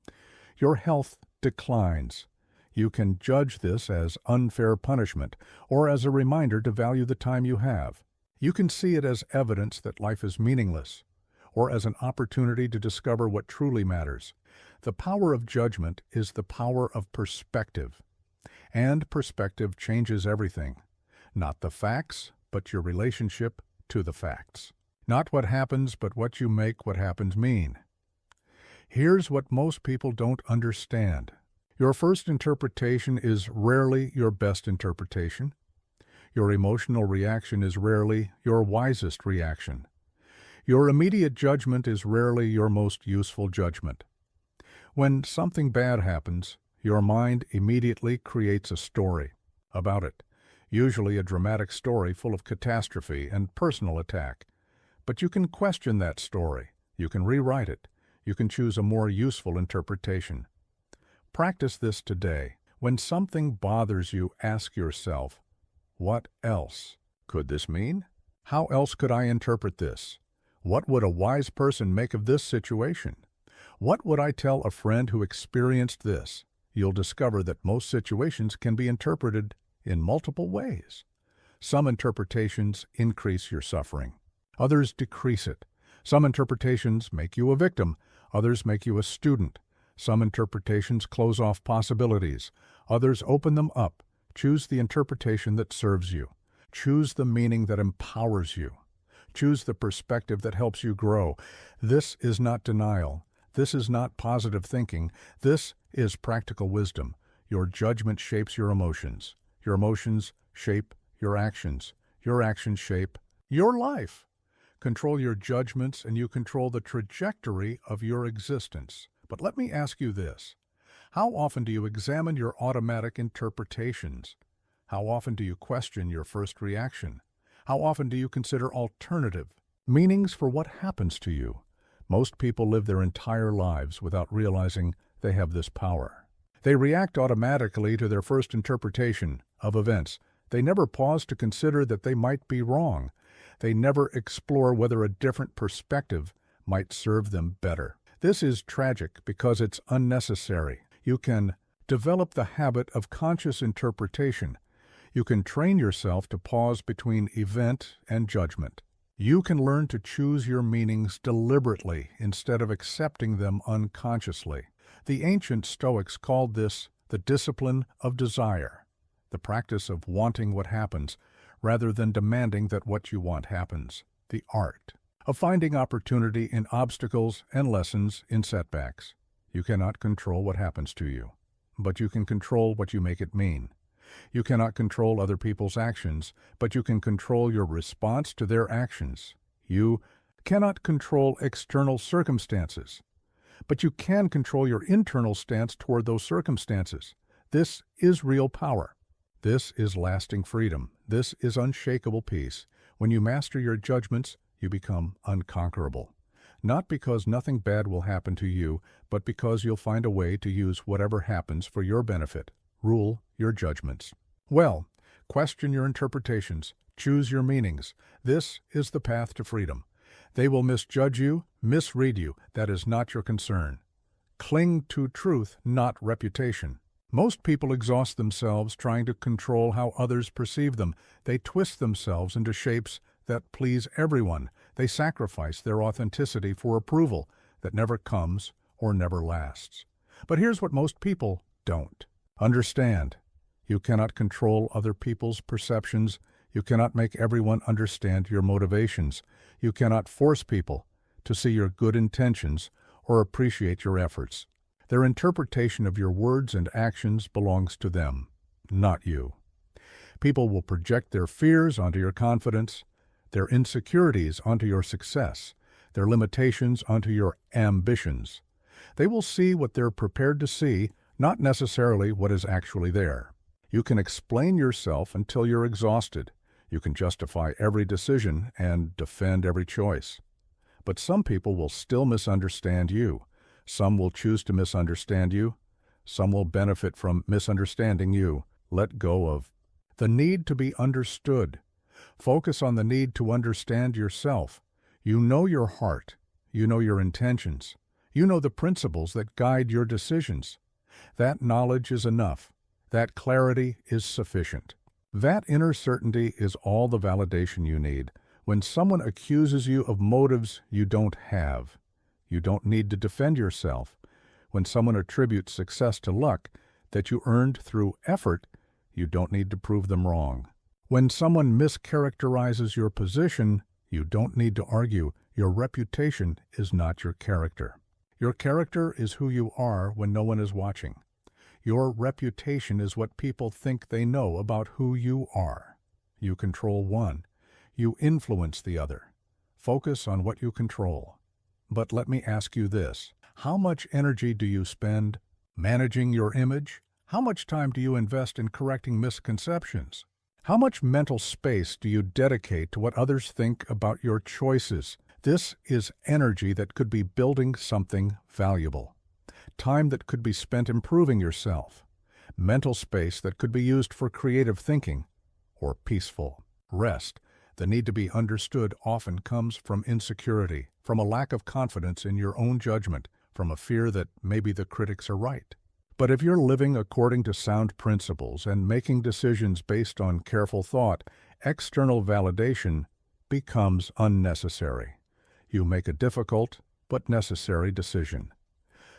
Your health declines. You can judge this as unfair punishment, or as a reminder to value the time you have. You can see it as evidence that life is meaningless, or as an opportunity to discover what truly matters. The power of judgment is the power of perspective, and perspective changes everything. Not the facts, but your relationship to the facts. Not what happens, but what you make what happens mean. Here's what most people don't understand. Your first interpretation is rarely your best interpretation. Your emotional reaction is rarely your wisest reaction. Your immediate judgment is rarely your most useful judgment. When something bad happens, your mind immediately creates a story about it, usually a dramatic story full of catastrophe and personal attack. But you can question that story. You can rewrite it. You can choose a more useful interpretation. Practice this today. When something bothers you, ask yourself, what else could this mean? How else could I interpret this? What would a wise person make of this situation? What would I tell a friend who experienced this? You'll discover that most situations can be interpreted in multiple ways. Some interpretations increase your suffering. Others decrease it. Some interpretations make you a victim. Others make you a student. Some interpretations close off possibilities. Others open them up. Choose the interpretation that serves you. Choose the meaning that empowers you. Choose the perspective that helps you grow. This is not denial. This is not positive thinking. This is practical wisdom. Your judgment shapes your emotions. Your emotions shape your actions. Your actions shape your life. Control your judgments and you control the trajectory of your existence. But let me ask you this. How often do you examine your automatic interpretations? How often do you question your first reaction? How often do you consider alternative meanings for what happens to you? Most people live their entire lives without realizing they have this power. They react automatically to their first interpretation of events. They never pause to consider that they might be wrong. They never explore whether a different perspective might serve them better. This is tragic because it's unnecessary. You can develop the habit of conscious interpretation. You can train yourself to pause between event and judgment. You can learn to choose your meanings deliberately instead of accepting them unconsciously. The ancient Stoics called this the discipline of desire, the practice of wanting what happens rather than demanding that what you want happens, the art of finding opportunity in obstacles and lessons in setbacks. You cannot control what happens to you, but you can control what you make it mean. You cannot control other people's actions, but you can control your response to their actions. You cannot control external circumstances, but you can control your internal stance toward those circumstances. This is real power. This is lasting freedom. This is unshakable peace. When you master your judgments, you become unconquerable. Not because nothing bad will happen to you, but because you'll find a way to use whatever happens for your benefit. Rule your judgments. Well, question your interpretations. Choose your meanings. This is the path to freedom. They will misjudge you, misread you. That is not your concern. Cling to truth, not reputation. Most people exhaust themselves trying to control how others perceive them. They twist themselves into shapes that please everyone. They sacrifice their authenticity for approval that never comes or never lasts. But here's what most people don't understand. You cannot control other people's perceptions. You cannot make everyone understand your motivations. You cannot force people to see your good intentions or appreciate your efforts. Their interpretation of your words and actions belongs to them, not you. People will project their fears onto your confidence, their insecurities onto your success, their limitations onto your ambitions. They will see what they're prepared to see, not necessarily what is actually there. You can explain yourself until you're exhausted. You can justify every decision and defend every choice. But some people will still misunderstand you. Some will choose to misunderstand you. Some will benefit from misunderstanding you. Let go of the need to be understood. Focus on the need to understand yourself. You know your heart. You know your intentions. You know the principles that guide your decisions. That knowledge is enough. That clarity is sufficient. That inner certainty is all the validation you need. When someone accuses you of motives you don't have, you don't need to defend yourself. When someone attributes success to luck that you earned through effort, you don't need to prove them wrong. When someone mischaracterizes your position, you don't need to argue. Your reputation is not your character. Your character is who you are when no one is watching. Your reputation is what people think they know about who you are. You control one. You influence the other. Focus on what you control. But let me ask you this. How much energy do you spend managing your image? How much time do you invest in correcting misconceptions? How much mental space do you dedicate to what others think about your choices? This is energy that could be building something valuable. Time that could be spent improving yourself. Mental space that could be used for creative thinking or peaceful rest. The need to be understood often comes from insecurity, from a lack of confidence in your own judgment, from a fear that maybe the critics are right. But if you're living according to sound principles and making decisions based on careful thought, external validation becomes unnecessary. You make a difficult but necessary decision.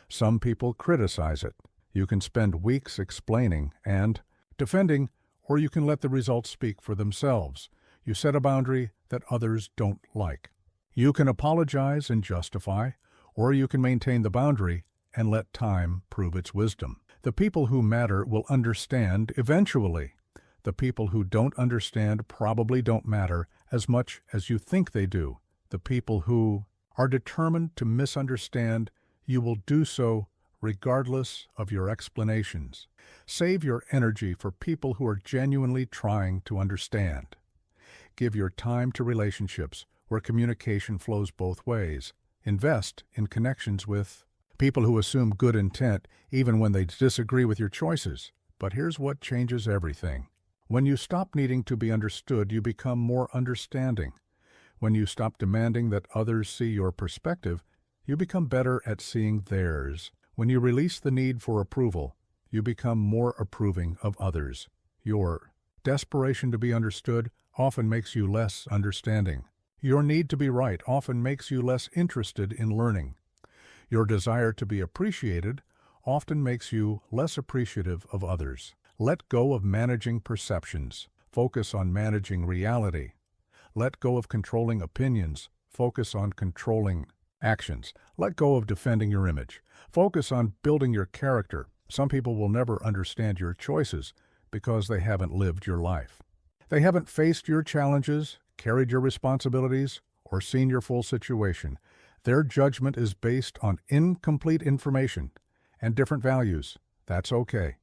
Some people criticize it. You can spend weeks explaining and defending, or you can let the results speak for themselves. You set a boundary that others don't like. You can apologize and justify, or you can maintain the boundary and let time prove its wisdom. The people who matter will understand eventually. The people who don't understand probably don't matter as much as you think they do. The people who are determined to misunderstand, you will do so regardless of your explanations. Save your energy for people who are genuinely trying to understand. Give your time to relationships where communication flows both ways. Invest in connections with people who assume good intent even when they disagree with your choices. But here's what changes everything. When you stop needing to be understood, you become more understanding. When you stop demanding that others see your perspective, you become better at seeing theirs. When you release the need for approval, you become more approving of others. Your desperation to be understood often makes you less understanding. Your need to be right often makes you less interested in learning. Your desire to be appreciated often makes you less appreciative of others. Let go of managing perceptions. Focus on managing reality. Let go of controlling opinions. Focus on controlling actions. Let go of defending your image. Focus on building your character. Some people will never understand your choices because they haven't lived your life. They haven't faced your challenges, carried your responsibilities, or seen your full situation. Their judgment is based on incomplete information and different values. That's okay.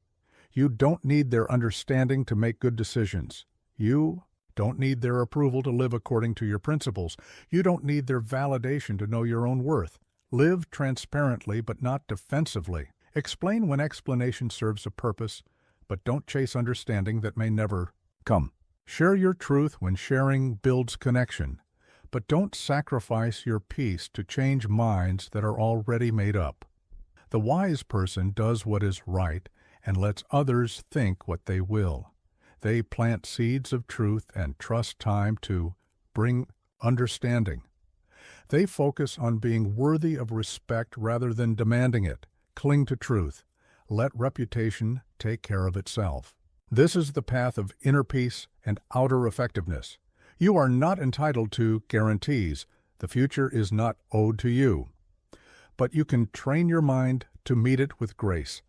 You don't need their understanding to make good decisions. You don't need their approval to live according to your principles. You don't need their validation to know your own worth. Live transparently but not defensively. Explain when explanation serves a purpose, but don't chase understanding that may never come. Share your truth when sharing builds connection, but don't sacrifice your peace to change minds that are already made up. The wise person does what is right and lets others think what they will. They plant seeds of truth and trust time to bring understanding. They focus on being worthy of respect rather than demanding it. Cling to truth. Let reputation take care of itself. This is the path of inner peace and outer effectiveness. You are not entitled to guarantees. The future is not owed to you. But you can train your mind to meet it with grace.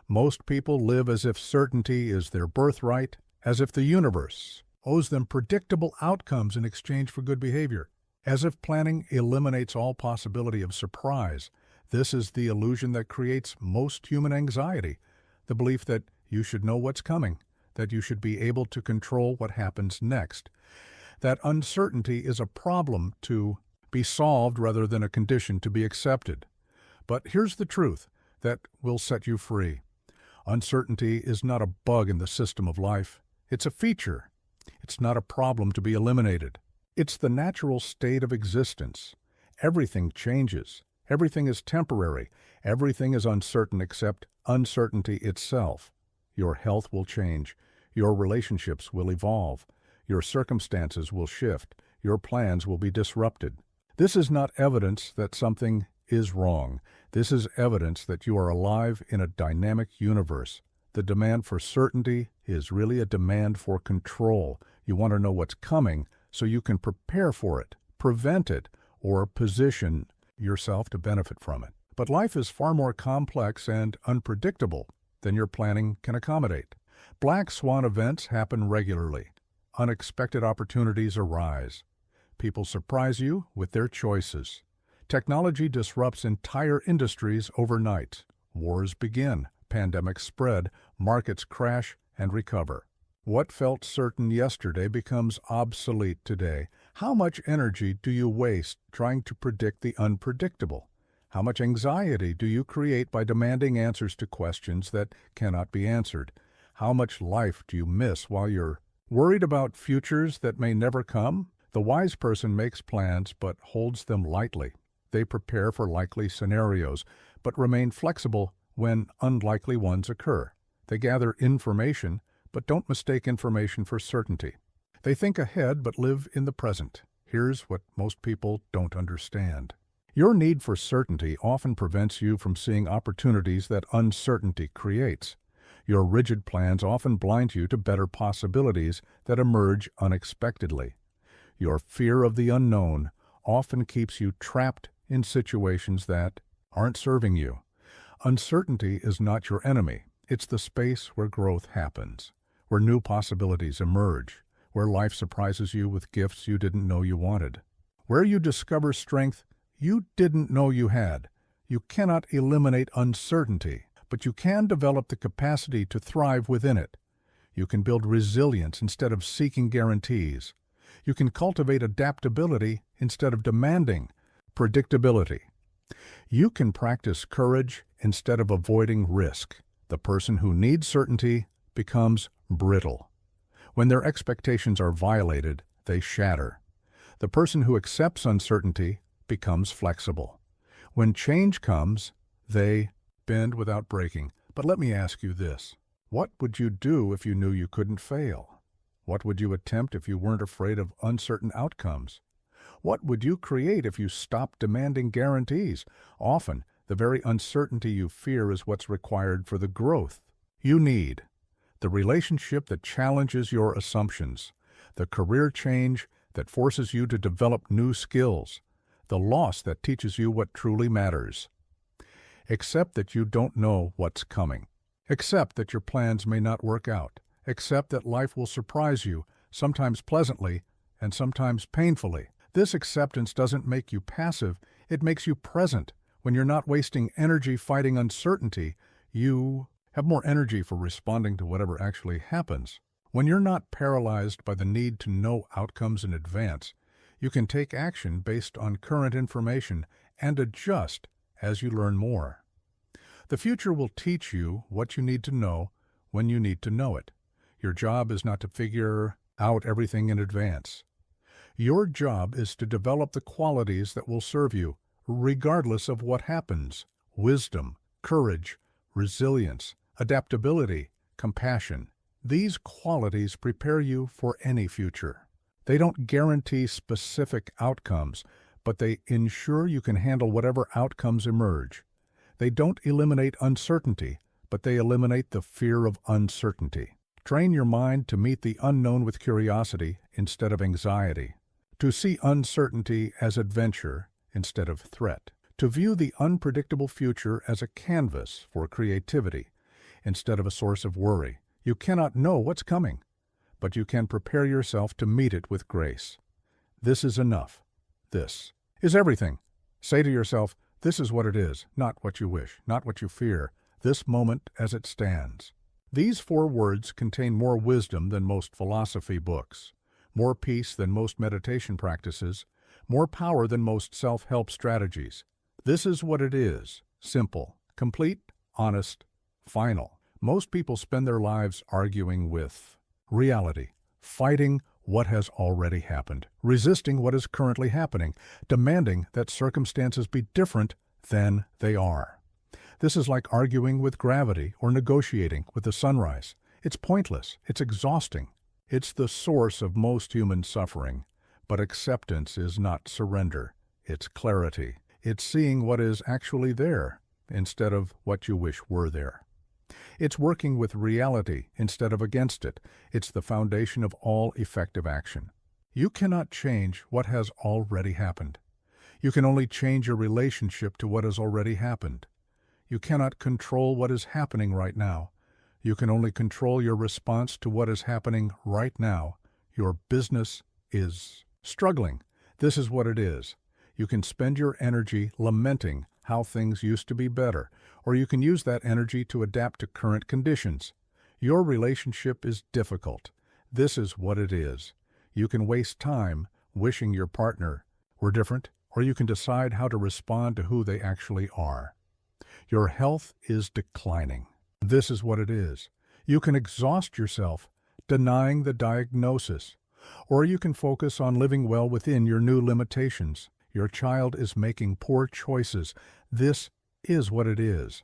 Most people live as if certainty is their birthright, as if the universe owes them predictable outcomes in exchange for good behavior, as if planning eliminates all possibility of surprise. This is the illusion that creates most human anxiety, the belief that you should know what's coming, that you should be able to control what happens next. That uncertainty is a problem to be solved rather than a condition to be accepted. But here's the truth that will set you free. Uncertainty is not a bug in the system of life. It's a feature. It's not a problem to be eliminated. It's the natural state of existence. Everything changes. Everything is temporary. Everything is uncertain except uncertainty itself. Your health will change. Your relationships will evolve. Your circumstances will shift. Your plans will be disrupted. This is not evidence that something is wrong. This is evidence that you are alive in a dynamic universe. The demand for certainty is really a demand for control. You want to know what's coming so you can prepare for it, prevent it, or position yourself to benefit from it. But life is far more complex and unpredictable than your planning can accommodate. Black swan events happen regularly. Unexpected opportunities arise. People surprise you with their choices. Technology disrupts entire industries overnight. Wars begin, pandemics spread, markets crash and recover. What felt certain yesterday becomes obsolete today. How much energy do you waste trying to predict the unpredictable? How much anxiety do you create by demanding answers to questions that cannot be answered? How much life do you miss while you're worried about futures that may never come? The wise person makes plans but holds them lightly. They prepare for likely scenarios, but remain flexible when unlikely ones occur. They gather information, but don't mistake information for certainty. They think ahead but live in the present. Here's what most people don't understand. Your need for certainty often prevents you from seeing opportunities that uncertainty creates. Your rigid plans often blind you to better possibilities that emerge unexpectedly. Your fear of the unknown often keeps you trapped in situations that aren't serving you. Uncertainty is not your enemy. It's the space where growth happens, where new possibilities emerge, where life surprises you with gifts you didn't know you wanted, where you discover strength you didn't know you had. You cannot eliminate uncertainty, but you can develop the capacity to thrive within it. You can build resilience instead of seeking guarantees. You can cultivate adaptability instead of demanding predictability. You can practice courage instead of avoiding risk. The person who needs certainty becomes brittle. When their expectations are violated, they shatter. The person who accepts uncertainty becomes flexible. When change comes, they bend without breaking. But let me ask you this. What would you do if you knew you couldn't fail? What would you attempt if you weren't afraid of uncertain outcomes? What would you create if you stopped demanding guarantees? Often, the very uncertainty you fear is what's required for the growth you need. The relationship that challenges your assumptions, the career change that forces you to develop new skills, the loss that teaches you what truly matters. Accept that you don't know what's coming. Accept that your plans may not work out. Accept that life will surprise you, sometimes pleasantly and sometimes painfully. This acceptance doesn't make you passive, it makes you present. When you're not wasting energy fighting uncertainty, you have more energy for responding to whatever actually happens. When you're not paralyzed by the need to know outcomes in advance, you can take action based on current information and adjust as you learn more. The future will teach you what you need to know when you need to know it. Your job is not to figure out everything in advance. Your job is to develop the qualities that will serve you, regardless of what happens. Wisdom, courage, resilience, adaptability, compassion. These qualities prepare you for any future. They don't guarantee specific outcomes, but they ensure you can handle whatever outcomes emerge. They don't eliminate uncertainty, but they eliminate the fear of uncertainty. Train your mind to meet the unknown with curiosity instead of anxiety, to see uncertainty as adventure instead of threat, to view the unpredictable future as a canvas for creativity instead of a source of worry. You cannot know what's coming, but you can prepare yourself to meet it with grace. This is enough. This is everything. Say to yourself, this is what it is, not what you wish, not what you fear, this moment as it stands. These 4 words contain more wisdom than most philosophy books, more peace than most meditation practices, more power than most self-help strategies. This is what it is: simple, complete, honest, final. Most people spend their lives arguing with reality, fighting what has already happened, resisting what is currently happening, demanding that circumstances be different than they are. This is like arguing with gravity or negotiating with the sunrise. It's pointless. It's exhausting. It's the source of most human suffering. But acceptance is not surrender. It's clarity. It's seeing what is actually there instead of what you wish were there. It's working with reality instead of against it. It's the foundation of all effective action. You cannot change what has already happened. You can only change your relationship to what has already happened. You cannot control what is happening right now. You can only control your response to what is happening right now. Your business is struggling. This is what it is. You can spend your energy lamenting how things used to be better, or you can use that energy to adapt to current conditions. Your relationship is difficult. This is what it is. You can waste time wishing your partner were different, or you can decide how to respond to who they actually are. Your health is declining. This is what it is. You can exhaust yourself denying the diagnosis, or you can focus on living well within your new limitations. Your child is making poor choices. This is what it is.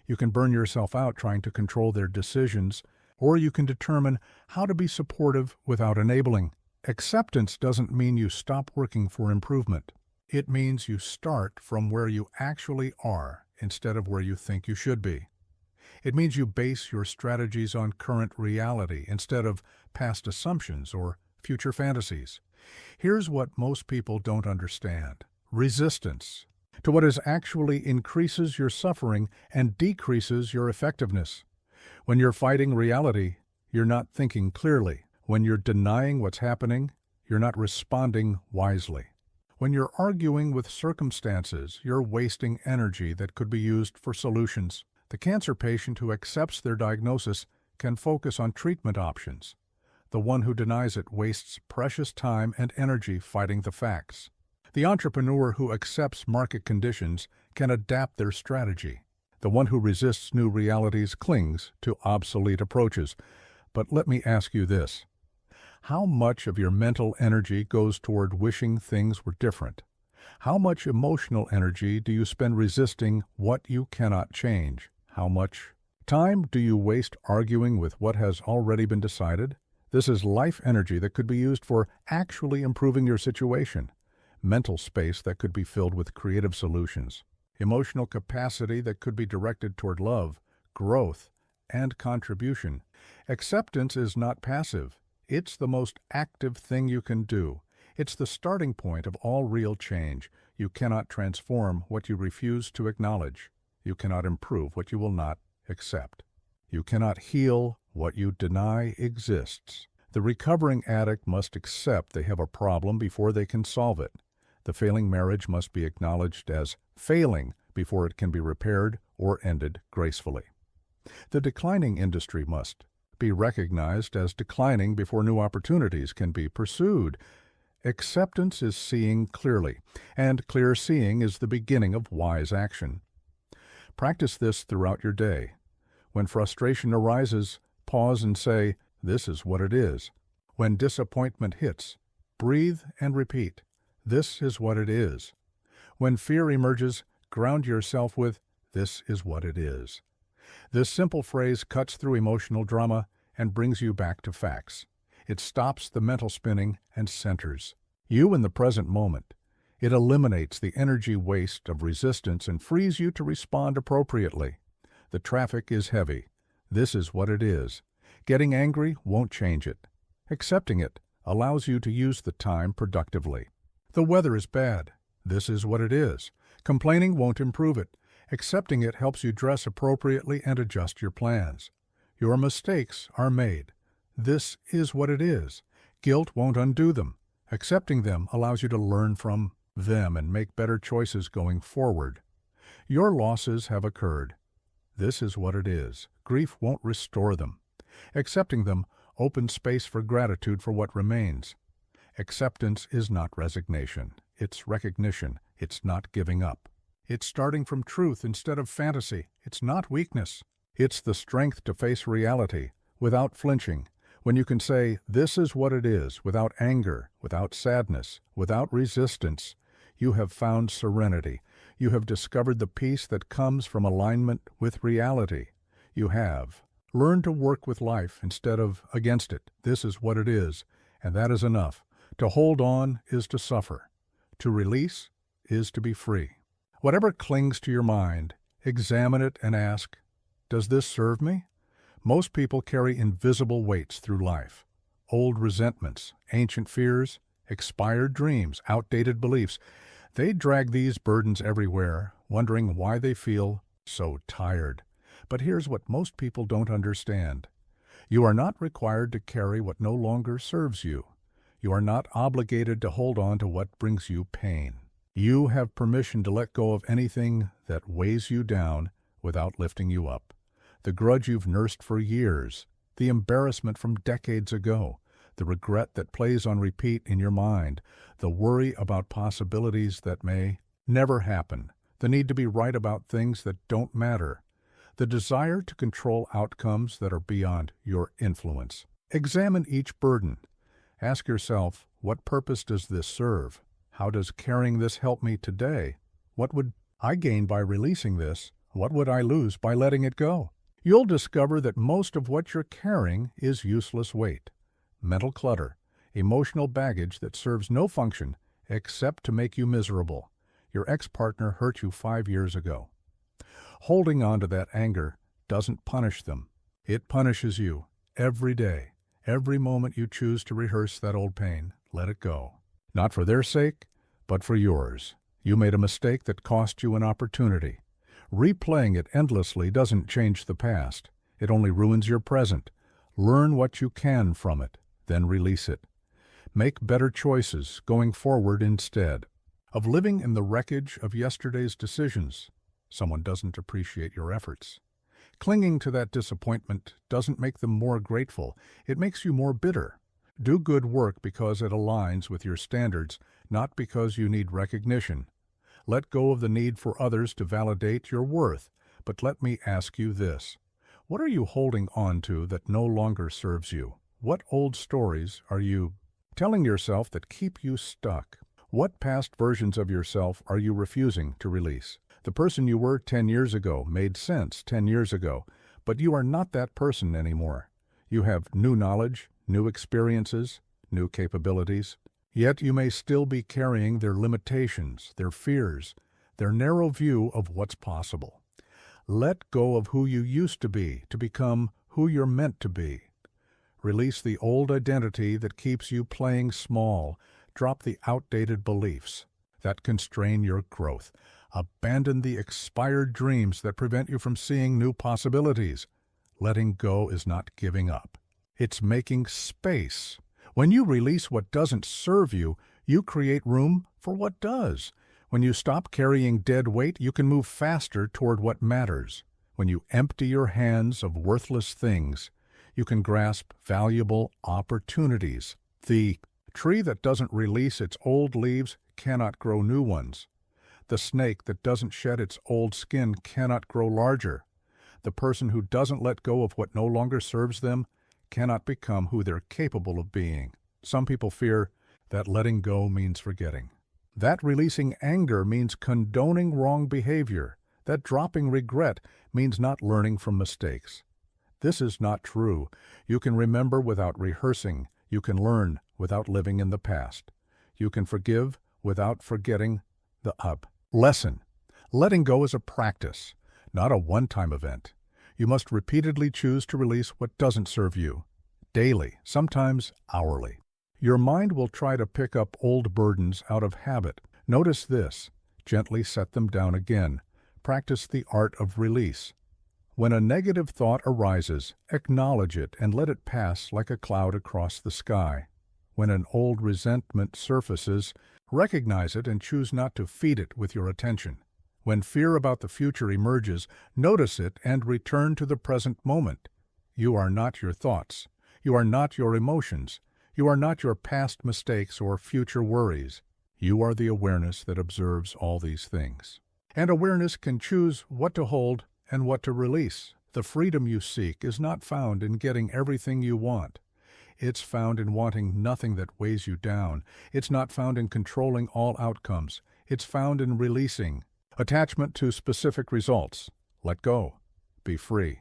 You can burn yourself out trying to control their decisions, or you can determine how to be supportive without enabling. Acceptance doesn't mean you stop working for improvement. It means you start from where you actually are instead of where you think you should be. It means you base your strategies on current reality instead of past assumptions or future fantasies. Here's what most people don't understand: resistance to what is actually increases your suffering and decreases your effectiveness. When you're fighting reality, you're not thinking clearly. When you're denying what's happening, you're not responding wisely. When you're arguing with circumstances, you're wasting energy that could be used for solutions. The cancer patient who accepts their diagnosis can focus on treatment options. The one who denies it wastes precious time and energy fighting the facts. The entrepreneur who accepts market conditions can adapt their strategy. The one who resists new realities clings to obsolete approaches. But let me ask you this: how much of your mental energy goes toward wishing things were different? How much emotional energy do you spend resisting what you cannot change? How much time do you waste arguing with what has already been decided? This is life energy that could be used for actually improving your situation, mental space that could be filled with creative solutions, emotional capacity that could be directed toward love, growth, and contribution. Acceptance is not passive. It's the most active thing you can do. It's the starting point of all real change. You cannot transform what you refuse to acknowledge. You cannot improve what you will not accept. You cannot heal what you deny exists. The recovering addict must accept they have a problem before they can solve it. The failing marriage must be acknowledged as failing before it can be repaired or ended gracefully. The declining industry must be recognized as declining before new opportunities can be pursued. Acceptance is seeing clearly, and clear seeing is the beginning of wise action. Practice this throughout your day. When frustration arises, pause and say, "This is what it is." When disappointment hits, breathe and repeat, "This is what it is." When fear emerges, ground yourself with, "This is what it is." This simple phrase cuts through emotional drama and brings you back to facts. It stops the mental spinning and centers you in the present moment. It eliminates the energy waste of resistance and frees you to respond appropriately. The traffic is heavy. This is what it is. Getting angry won't change it. Accepting it allows you to use the time productively. The weather is bad. This is what it is. Complaining won't improve it. Accepting it helps you dress appropriately and adjust your plans. Your mistakes are made. This is what it is. Guilt won't undo them. Accepting them allows you to learn from them and make better choices going forward. Your losses have occurred. This is what it is. Grief won't restore them. Accepting them opens space for gratitude for what remains. Acceptance is not resignation. It's recognition. It's not giving up. It's starting from truth instead of fantasy. It's not weakness. It's the strength to face reality without flinching. When you can say, this is what it is, without anger, without sadness, without resistance, you have found serenity. You have discovered the peace that comes from alignment with reality. You have learned to work with life instead of against it. This is what it is, and that is enough. To hold on is to suffer. To release is to be free. Whatever clings to your mind, examine it and ask, does this serve me? Most people carry invisible weights through life. Old resentments, ancient fears, expired dreams, outdated beliefs. They drag these burdens everywhere, wondering why they feel so tired. But here's what most people don't understand. You are not required to carry what no longer serves you. You are not obligated to hold on to what brings you pain. You have permission to let go of anything that weighs you down without lifting you up. The grudge you've nursed for years, the embarrassment from decades ago, the regret that plays on repeat in your mind, the worry about possibilities that may never happen, the need to be right about things that don't matter, the desire to control outcomes that are beyond your influence. Examine each burden. Ask yourself, what purpose does this serve? How does carrying this help me today? What would I gain by releasing this? What would I lose by letting it go? You'll discover that most of what you're carrying is useless weight, mental clutter, emotional baggage that serves no function except to make you miserable. Your ex-partner hurt you 5 years ago. Holding on to that anger doesn't punish them. It punishes you every day. Every moment you choose to rehearse that old pain, let it go. Not for their sake, but for yours. You made a mistake that cost you an opportunity. Replaying it endlessly doesn't change the past. It only ruins your present. Learn what you can from it, then release it. Make better choices going forward instead of living in the wreckage of yesterday's decisions. Someone doesn't appreciate your efforts. Clinging to that disappointment doesn't make them more grateful. It makes you more bitter. Do good work because it aligns with your standards, not because you need recognition. Let go of the need for others to validate your worth. But let me ask you this. What are you holding on to that no longer serves you? What old stories are you telling yourself that keep you stuck? What past versions of yourself are you refusing to release? The person you were 10 years ago made sense 10 years ago, but you are not that person anymore. You have new knowledge, new experiences, new capabilities. Yet you may still be carrying their limitations, their fears, their narrow view of what's possible. Let go of who you used to be to become who you're meant to be. Release the old identity that keeps you playing small. Drop the outdated beliefs that constrain your growth. Abandon the expired dreams that prevent you from seeing new possibilities. Letting go is not giving up. It's making space. When you release what doesn't serve you, you create room for what does. When you stop carrying dead weight, you can move faster toward what matters. When you empty your hands of worthless things, you can grasp valuable opportunities. The tree that doesn't release its old leaves cannot grow new ones. The snake that doesn't shed its old skin cannot grow larger. The person who doesn't let go of what no longer serves them cannot become who they're capable of being. Some people fear that letting go means forgetting. That releasing anger means condoning wrong behavior. That dropping regret means not learning from mistakes. This is not true. You can remember without rehearsing. You can learn without living in the past. You can forgive without forgetting the lesson. Letting go is a practice, not a one-time event. You must repeatedly choose to release what doesn't serve you, daily, sometimes hourly. Your mind will try to pick up old burdens out of habit. Notice this. Gently set them down again. Practice the art of release. When a negative thought arises, acknowledge it and let it pass like a cloud across the sky. When an old resentment surfaces, recognize it and choose not to feed it with your attention. When fear about the future emerges, notice it and return to the present moment. You are not your thoughts. You are not your emotions. You are not your past mistakes or future worries. You are the awareness that observes all these things. And awareness can choose what to hold and what to release. The freedom you seek is not found in getting everything you want. It's found in wanting nothing that weighs you down. It's not found in controlling all outcomes. It's found in releasing. Attachment to specific results. Let go. Be free.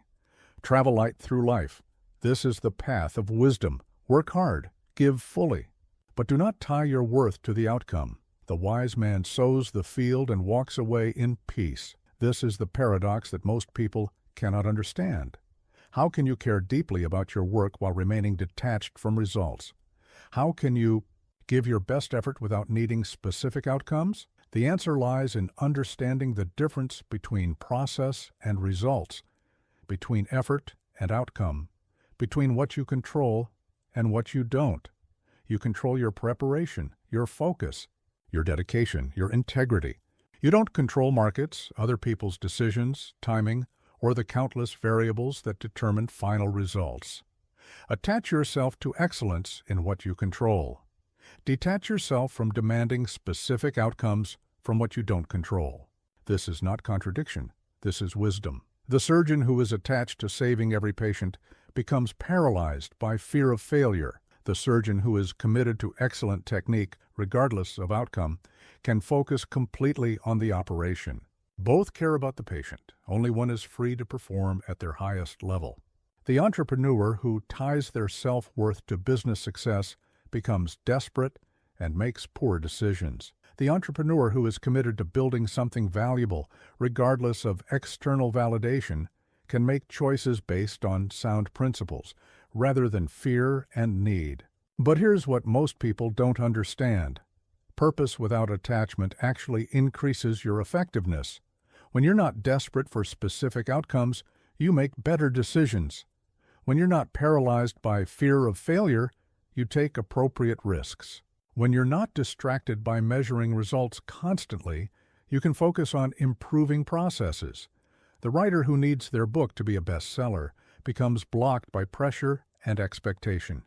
Travel light through life. This is the path of wisdom. Work hard. Give fully. But do not tie your worth to the outcome. The wise man sows the field and walks away in peace. This is the paradox that most people cannot understand. How can you care deeply about your work while remaining detached from results? How can you give your best effort without needing specific outcomes? The answer lies in understanding the difference between process and results, between effort and outcome, between what you control and what you don't. You control your preparation, your focus, your dedication, your integrity. You don't control markets, other people's decisions, timing, or the countless variables that determine final results. Attach yourself to excellence in what you control. Detach yourself from demanding specific outcomes from what you don't control. This is not contradiction. This is wisdom. The surgeon who is attached to saving every patient becomes paralyzed by fear of failure. The surgeon who is committed to excellent technique, regardless of outcome, can focus completely on the operation. Both care about the patient. Only one is free to perform at their highest level. The entrepreneur who ties their self-worth to business success becomes desperate and makes poor decisions. The entrepreneur who is committed to building something valuable, regardless of external validation, can make choices based on sound principles, rather than fear and need. But here's what most people don't understand. Purpose without attachment actually increases your effectiveness. When you're not desperate for specific outcomes, you make better decisions. When you're not paralyzed by fear of failure, you take appropriate risks. When you're not distracted by measuring results constantly, you can focus on improving processes. The writer who needs their book to be a bestseller becomes blocked by pressure and expectation.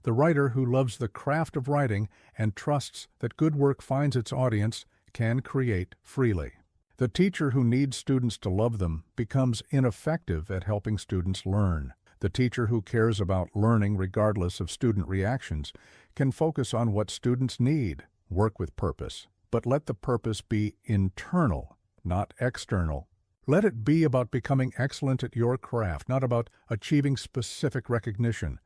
The writer who loves the craft of writing and trusts that good work finds its audience can create freely. The teacher who needs students to love them becomes ineffective at helping students learn. The teacher who cares about learning regardless of student reactions can focus on what students need, work with purpose. But let the purpose be internal, not external. Let it be about becoming excellent at your craft, not about achieving specific recognition.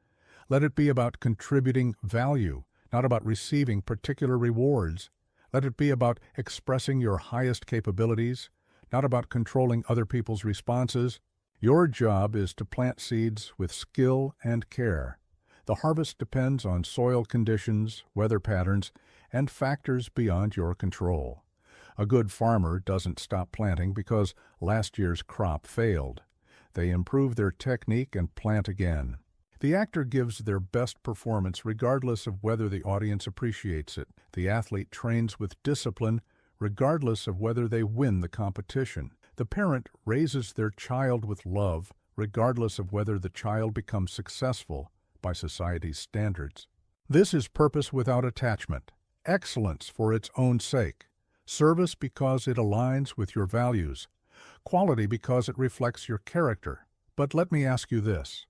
Let it be about contributing value, not about receiving particular rewards. Let it be about expressing your highest capabilities, not about controlling other people's responses. Your job is to plant seeds with skill and care. The harvest depends on soil conditions, weather patterns, and factors beyond your control. A good farmer doesn't stop planting because last year's crop failed. They improve their technique and plant again. The actor gives their best performance regardless of whether the audience appreciates it. The athlete trains with discipline regardless of whether they win the competition. The parent raises their child with love regardless of whether the child becomes successful by society's standards. This is purpose without attachment, excellence for its own sake, service because it aligns with your values, quality because it reflects your character. But let me ask you this.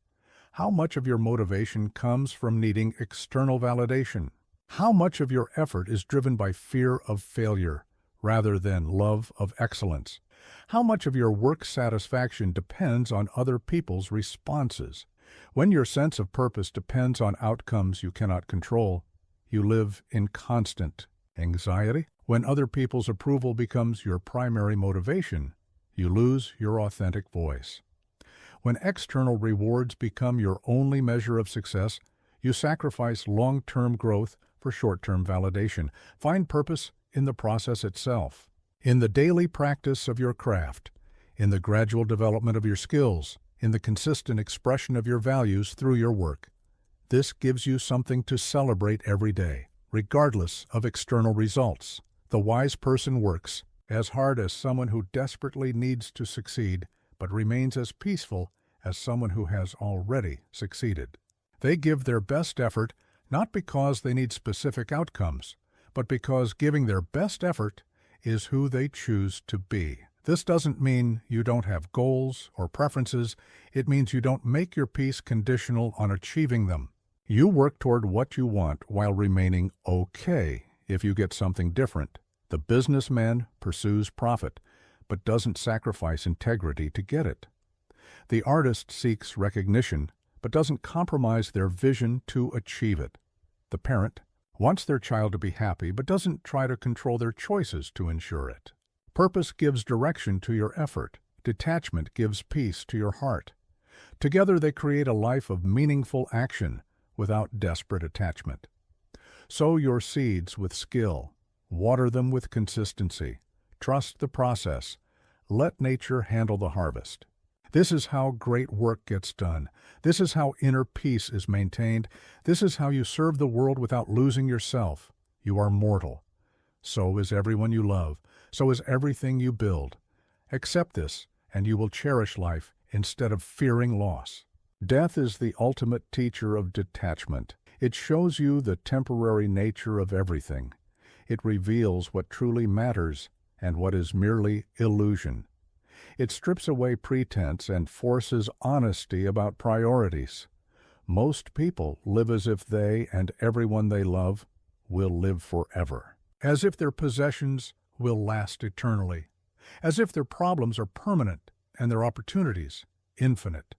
How much of your motivation comes from needing external validation? How much of your effort is driven by fear of failure rather than love of excellence? How much of your work satisfaction depends on other people's responses? When your sense of purpose depends on outcomes you cannot control, you live in constant anxiety. When other people's approval becomes your primary motivation, you lose your authentic voice. When external rewards become your only measure of success, you sacrifice long-term growth for short-term validation. Find purpose in the process itself, in the daily practice of your craft, in the gradual development of your skills, in the consistent expression of your values through your work. This gives you something to celebrate every day, regardless of external results. The wise person works as hard as someone who desperately needs to succeed, but remains as peaceful as someone who has already succeeded. They give their best effort not because they need specific outcomes, but because giving their best effort is who they choose to be. This doesn't mean you don't have goals or preferences. It means you don't make your peace conditional on achieving them. You work toward what you want while remaining okay if you get something different. The businessman pursues profit, but doesn't sacrifice integrity to get it. The artist seeks recognition, but doesn't compromise their vision to achieve it. The parent wants their child to be happy, but doesn't try to control their choices to ensure it. Purpose gives direction to your effort. Detachment gives peace to your heart. Together they create a life of meaningful action without desperate attachment. Sow your seeds with skill. Water them with consistency. Trust the process. Let nature handle the harvest. This is how great work gets done. This is how inner peace is maintained. This is how you serve the world without losing yourself. You are mortal. So is everyone you love. So is everything you build. Accept this, and you will cherish life instead of fearing loss. Death is the ultimate teacher of detachment. It shows you the temporary nature of everything. It reveals what truly matters and what is merely illusion. It strips away pretense and forces honesty about priorities. Most people live as if they and everyone they love will live forever, as if their possessions will last eternally, as if their problems are permanent and their opportunities infinite.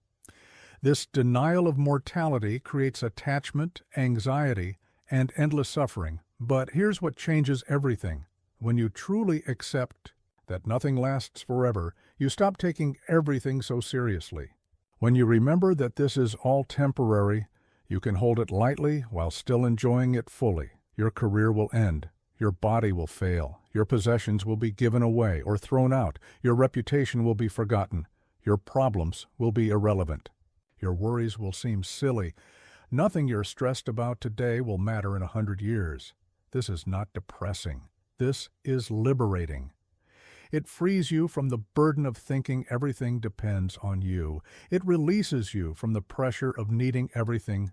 This denial of mortality creates attachment, anxiety, and endless suffering. But here's what changes everything. When you truly accept that nothing lasts forever, you stop taking everything so seriously. When you remember that this is all temporary, you can hold it lightly while still enjoying it fully. Your career will end. Your body will fail. Your possessions will be given away or thrown out. Your reputation will be forgotten. Your problems will be irrelevant. Your worries will seem silly. Nothing you're stressed about today will matter in 100 years. This is not depressing. This is liberating. It frees you from the burden of thinking everything depends on you. It releases you from the pressure of needing everything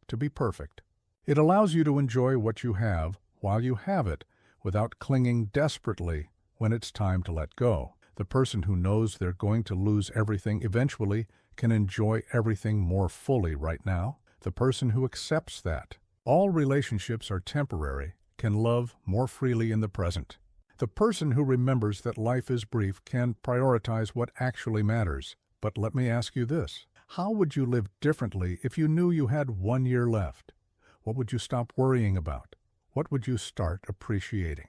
to be perfect. It allows you to enjoy what you have while you have it, without clinging desperately when it's time to let go. The person who knows they're going to lose everything eventually can enjoy everything more fully right now. The person who accepts that all relationships are temporary can love more freely in the present. The person who remembers that life is brief can prioritize what actually matters. But let me ask you this. How would you live differently if you knew you had 1 year left? What would you stop worrying about? What would you start appreciating?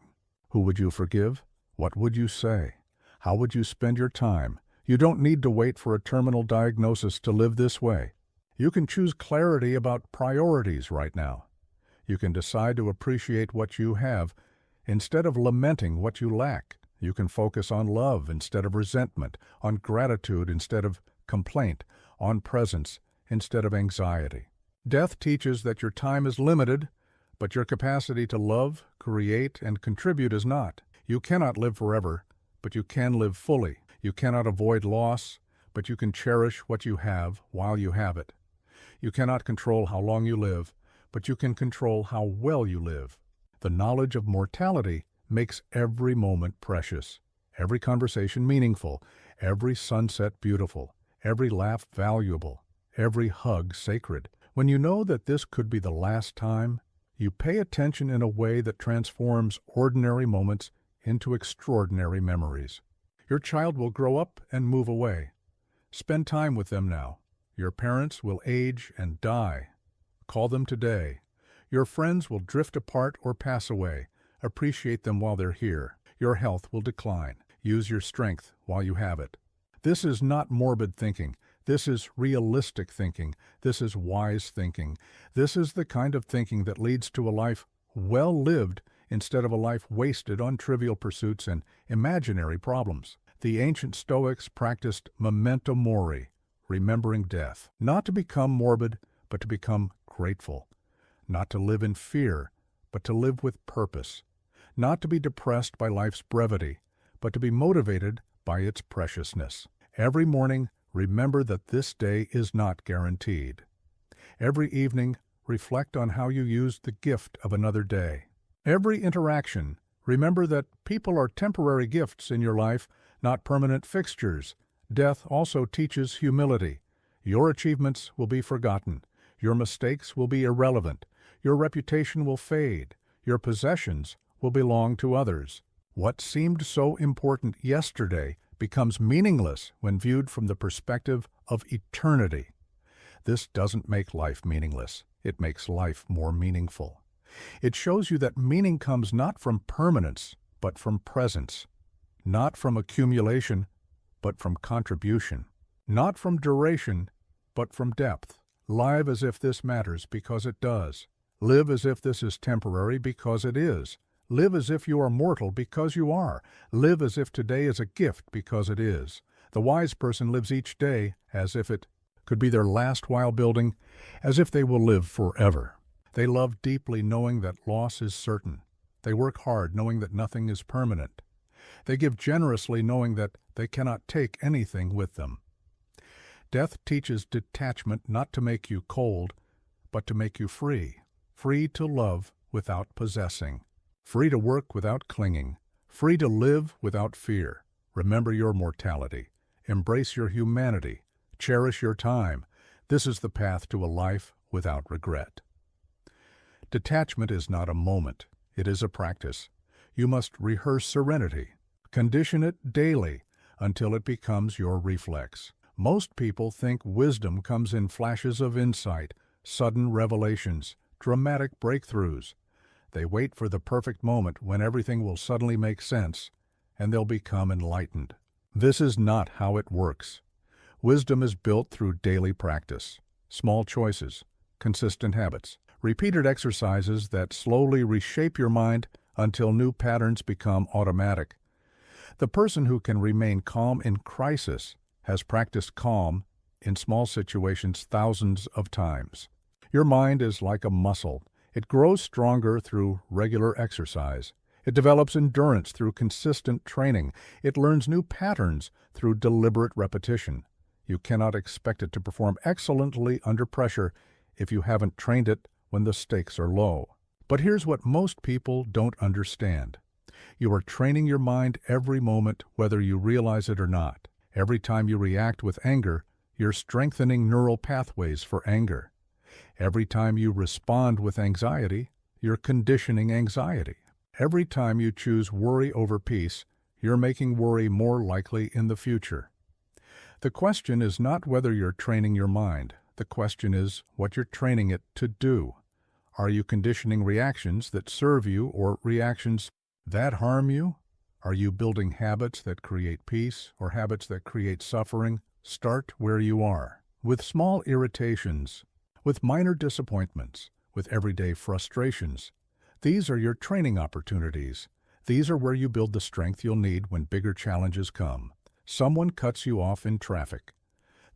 Who would you forgive? What would you say? How would you spend your time? You don't need to wait for a terminal diagnosis to live this way. You can choose clarity about priorities right now. You can decide to appreciate what you have instead of lamenting what you lack. You can focus on love instead of resentment, on gratitude instead of complaint, on presence instead of anxiety. Death teaches that your time is limited, but your capacity to love, create, and contribute is not. You cannot live forever, but you can live fully. You cannot avoid loss, but you can cherish what you have while you have it. You cannot control how long you live, but you can control how well you live. The knowledge of mortality makes every moment precious, every conversation meaningful, every sunset beautiful, every laugh valuable, every hug sacred. When you know that this could be the last time, you pay attention in a way that transforms ordinary moments into extraordinary memories. Your child will grow up and move away. Spend time with them now. Your parents will age and die. Call them today. Your friends will drift apart or pass away. Appreciate them while they're here. Your health will decline. Use your strength while you have it. This is not morbid thinking. This is realistic thinking. This is wise thinking. This is the kind of thinking that leads to a life well lived instead of a life wasted on trivial pursuits and imaginary problems. The ancient Stoics practiced memento mori, remembering death, not to become morbid, but to become grateful, not to live in fear, but to live with purpose, not to be depressed by life's brevity, but to be motivated by its preciousness. Every morning, remember that this day is not guaranteed. Every evening, reflect on how you used the gift of another day. Every interaction, remember that people are temporary gifts in your life, not permanent fixtures. Death also teaches humility. Your achievements will be forgotten. Your mistakes will be irrelevant. Your reputation will fade. Your possessions will belong to others. What seemed so important yesterday becomes meaningless when viewed from the perspective of eternity. This doesn't make life meaningless. It makes life more meaningful. It shows you that meaning comes not from permanence, but from presence. Not from accumulation, but from contribution. Not from duration, but from depth. Live as if this matters because it does. Live as if this is temporary because it is. Live as if you are mortal because you are. Live as if today is a gift because it is. The wise person lives each day as if it could be their last while building, as if they will live forever. They love deeply knowing that loss is certain. They work hard knowing that nothing is permanent. They give generously knowing that they cannot take anything with them. Death teaches detachment not to make you cold, but to make you free. Free to love without possessing. Free to work without clinging. Free to live without fear. Remember your mortality. Embrace your humanity. Cherish your time. This is the path to a life without regret. Detachment is not a moment. It is a practice. You must rehearse serenity. Condition it daily until it becomes your reflex. Most people think wisdom comes in flashes of insight, sudden revelations, dramatic breakthroughs. They wait for the perfect moment when everything will suddenly make sense, and they'll become enlightened. This is not how it works. Wisdom is built through daily practice, small choices, consistent habits, repeated exercises that slowly reshape your mind until new patterns become automatic. The person who can remain calm in crisis has practiced calm in small situations thousands of times. Your mind is like a muscle. It grows stronger through regular exercise. It develops endurance through consistent training. It learns new patterns through deliberate repetition. You cannot expect it to perform excellently under pressure if you haven't trained it when the stakes are low. But here's what most people don't understand. You are training your mind every moment, whether you realize it or not. Every time you react with anger, you're strengthening neural pathways for anger. Every time you respond with anxiety, you're conditioning anxiety. Every time you choose worry over peace, you're making worry more likely in the future. The question is not whether you're training your mind. The question is what you're training it to do. Are you conditioning reactions that serve you or reactions that harm you? Are you building habits that create peace or habits that create suffering? Start where you are, with small irritations, with minor disappointments, with everyday frustrations. These are your training opportunities. These are where you build the strength you'll need when bigger challenges come. Someone cuts you off in traffic.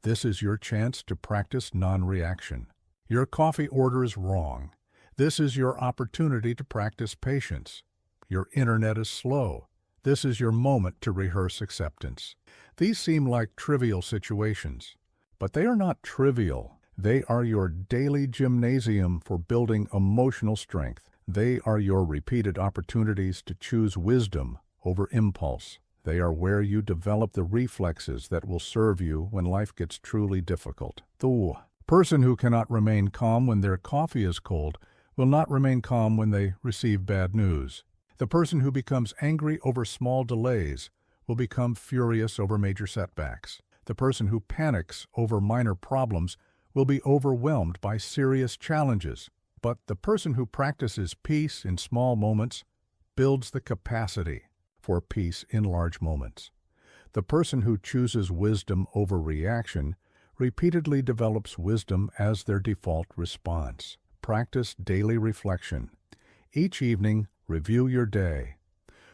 This is your chance to practice non-reaction. Your coffee order is wrong. This is your opportunity to practice patience. Your internet is slow. This is your moment to rehearse acceptance. These seem like trivial situations, but they are not trivial. They are your daily gymnasium for building emotional strength. They are your repeated opportunities to choose wisdom over impulse. They are where you develop the reflexes that will serve you when life gets truly difficult. The person who cannot remain calm when their coffee is cold will not remain calm when they receive bad news. The person who becomes angry over small delays will become furious over major setbacks. The person who panics over minor problems will be overwhelmed by serious challenges. But the person who practices peace in small moments builds the capacity for peace in large moments. The person who chooses wisdom over reaction repeatedly develops wisdom as their default response. Practice daily reflection. Each evening, review your day.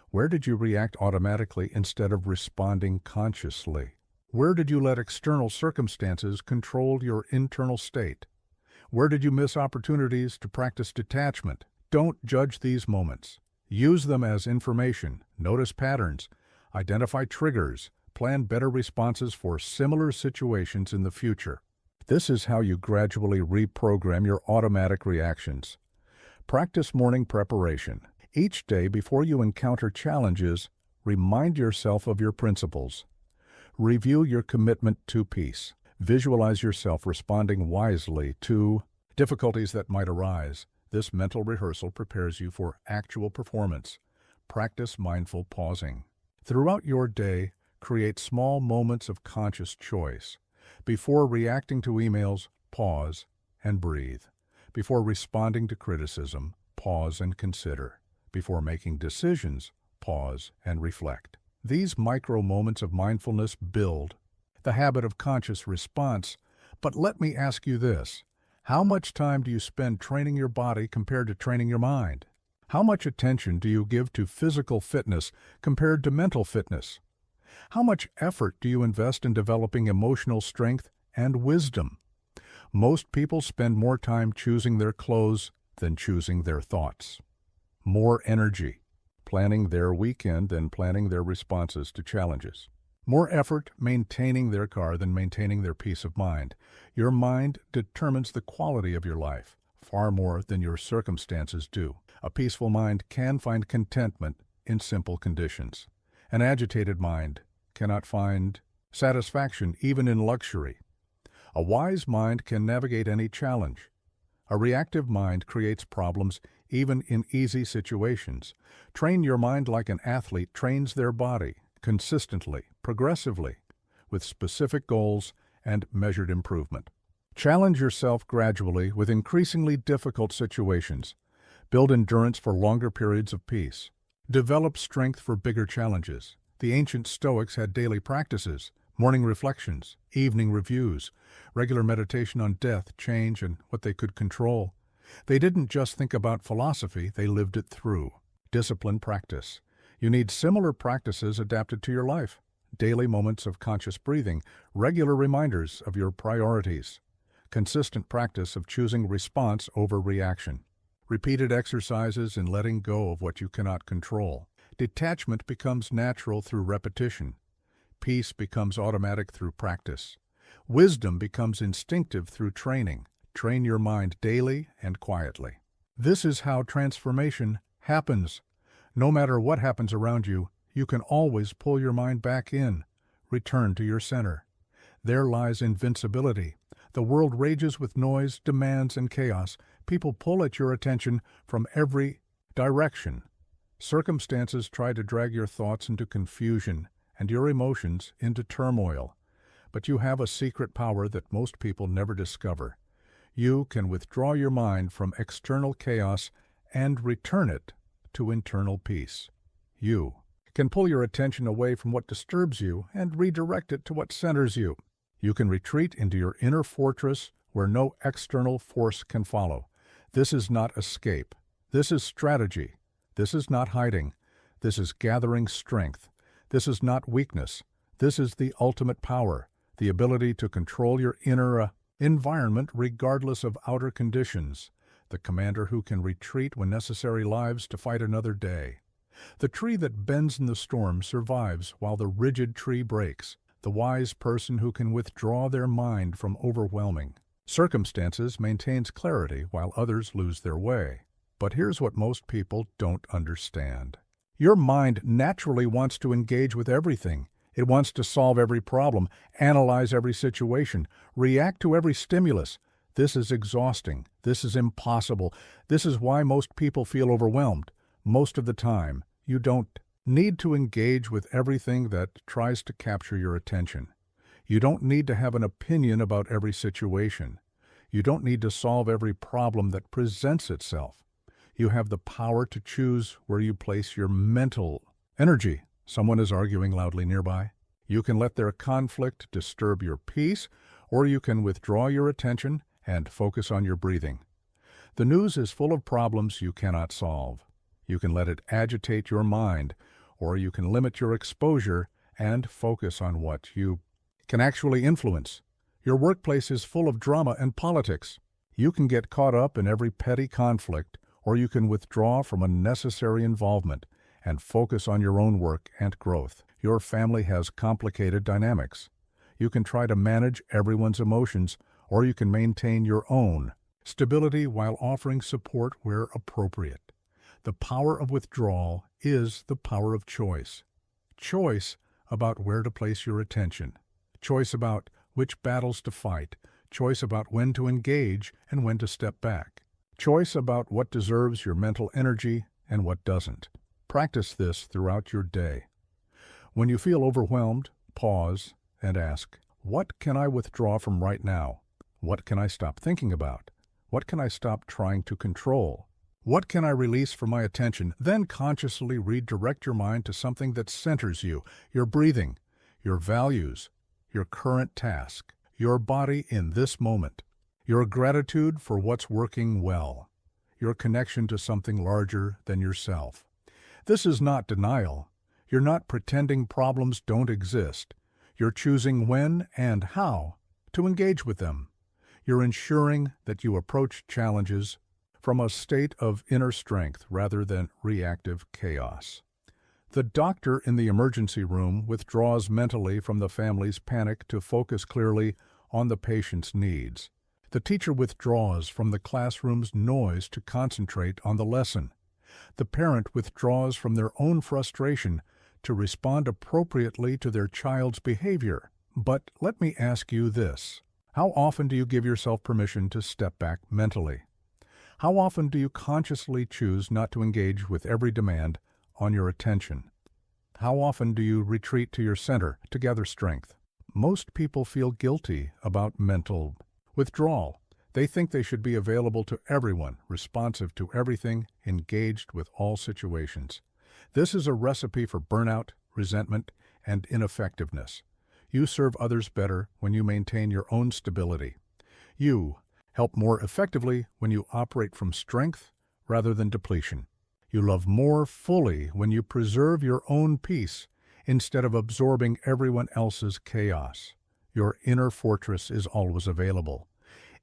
Where did you react automatically instead of responding consciously? Where did you let external circumstances control your internal state? Where did you miss opportunities to practice detachment? Don't judge these moments. Use them as information. Notice patterns. Identify triggers. Plan better responses for similar situations in the future. This is how you gradually reprogram your automatic reactions. Practice morning preparation. Each day before you encounter challenges, remind yourself of your principles. Review your commitment to peace. Visualize yourself responding wisely to difficulties that might arise. This mental rehearsal prepares you for actual performance. Practice mindful pausing. Throughout your day, create small moments of conscious choice. Before reacting to emails, pause and breathe. Before responding to criticism, pause and consider. Before making decisions, pause and reflect. These micro moments of mindfulness build the habit of conscious response. But let me ask you this. How much time do you spend training your body compared to training your mind? How much attention do you give to physical fitness compared to mental fitness? How much effort do you invest in developing emotional strength and wisdom? Most people spend more time choosing their clothes than choosing their thoughts. More energy planning their weekend than planning their responses to challenges. More effort maintaining their car than maintaining their peace of mind. Your mind determines the quality of your life far more than your circumstances do. A peaceful mind can find contentment in simple conditions. An agitated mind cannot find satisfaction even in luxury. A wise mind can navigate any challenge. A reactive mind creates problems even in easy situations. Train your mind like an athlete trains their body, consistently, progressively, with specific goals and measured improvement. Challenge yourself gradually with increasingly difficult situations. Build endurance for longer periods of peace. Develop strength for bigger challenges. The ancient Stoics had daily practices, morning reflections, evening reviews, regular meditation on death, change, and what they could control. They didn't just think about philosophy, they lived it through. Discipline practice. You need similar practices adapted to your life. Daily moments of conscious breathing, regular reminders of your priorities. Consistent practice of choosing response over reaction. Repeated exercises in letting go of what you cannot control. Detachment becomes natural through repetition. Peace becomes automatic through practice. Wisdom becomes instinctive through training. Train your mind daily and quietly. This is how transformation happens. No matter what happens around you, you can always pull your mind back in. Return to your center. There lies invincibility. The world rages with noise, demands, and chaos. People pull at your attention from every direction. Circumstances try to drag your thoughts into confusion and your emotions into turmoil. But you have a secret power that most people never discover. You can withdraw your mind from external chaos and return it to internal peace. You can pull your attention away from what disturbs you and redirect it to what centers you. You can retreat into your inner fortress where no external force can follow. This is not escape. This is strategy. This is not hiding. This is gathering strength. This is not weakness. This is the ultimate power, the ability to control your inner environment regardless of outer conditions. The commander who can retreat when necessary lives to fight another day. The tree that bends in the storm survives while the rigid tree breaks. The wise person who can withdraw their mind from overwhelming circumstances maintains clarity while others lose their way. But here's what most people don't understand. Your mind naturally wants to engage with everything. It wants to solve every problem, analyze every situation, react to every stimulus. This is exhausting. This is impossible. This is why most people feel overwhelmed. Most of the time, you don't need to engage with everything that tries to capture your attention. You don't need to have an opinion about every situation. You don't need to solve every problem that presents itself. You have the power to choose where you place your mental energy. Someone is arguing loudly nearby. You can let their conflict disturb your peace, or you can withdraw your attention and focus on your breathing. The news is full of problems you cannot solve. You can let it agitate your mind, or you can limit your exposure and focus on what you can actually influence. Your workplace is full of drama and politics. You can get caught up in every petty conflict, or you can withdraw from unnecessary involvement and focus on your own work and growth. Your family has complicated dynamics. You can try to manage everyone's emotions, or you can maintain your own stability while offering support where appropriate. The power of withdrawal is the power of choice. Choice about where to place your attention. Choice about which battles to fight. Choice about when to engage and when to step back. Choice about what deserves your mental energy and what doesn't. Practice this throughout your day. When you feel overwhelmed, pause and ask, what can I withdraw from right now? What can I stop thinking about? What can I stop trying to control? What can I release from my attention? Then consciously redirect your mind to something that centers you, your breathing, your values, your current task, your body in this moment, your gratitude for what's working well, your connection to something larger than yourself. This is not denial. You're not pretending problems don't exist. You're choosing when and how to engage with them. You're ensuring that you approach challenges from a state of inner strength rather than reactive chaos. The doctor in the emergency room withdraws mentally from the family's panic to focus clearly on the patient's needs. The teacher withdraws from the classroom's noise to concentrate on the lesson. The parent withdraws from their own frustration to respond appropriately to their child's behavior. But let me ask you this. How often do you give yourself permission to step back mentally? How often do you consciously choose not to engage with every demand on your attention? How often do you retreat to your center to gather strength? Most people feel guilty about mental withdrawal. They think they should be available to everyone, responsive to everything, engaged with all situations. This is a recipe for burnout, resentment, and ineffectiveness. You serve others better when you maintain your own stability. You help more effectively when you operate from strength rather than depletion. You love more fully when you preserve your own peace instead of absorbing everyone else's chaos. Your inner fortress is always available.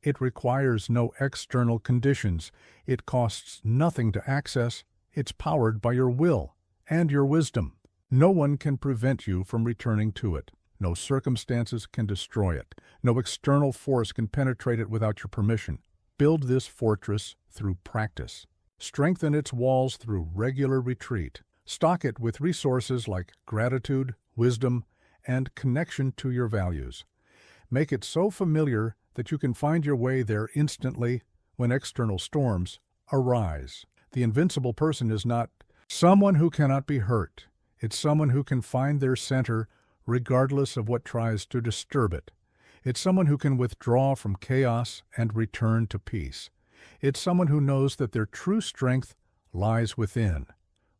It requires no external conditions. It costs nothing to access. It's powered by your will and your wisdom. No one can prevent you from returning to it. No circumstances can destroy it. No external force can penetrate it without your permission. Build this fortress through practice. Strengthen its walls through regular retreat. Stock it with resources like gratitude, wisdom, and connection to your values. Make it so familiar that you can find your way there instantly when external storms arise. The invincible person is not someone who cannot be hurt. It's someone who can find their center regardless of what tries to disturb it. It's someone who can withdraw from chaos and return to peace. It's someone who knows that their true strength lies within.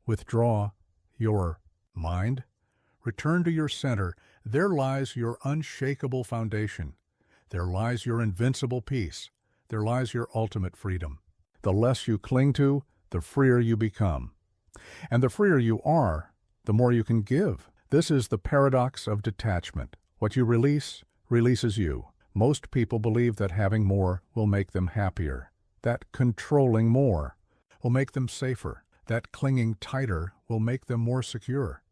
Withdraw your mind. Return to your center. There lies your unshakable foundation. There lies your invincible peace. There lies your ultimate freedom. The less you cling to, the freer you become. And the freer you are, the more you can give. This is the paradox of detachment. What you release, releases you. Most people believe that having more will make them happier, that controlling more will make them safer, that clinging tighter will make them more secure.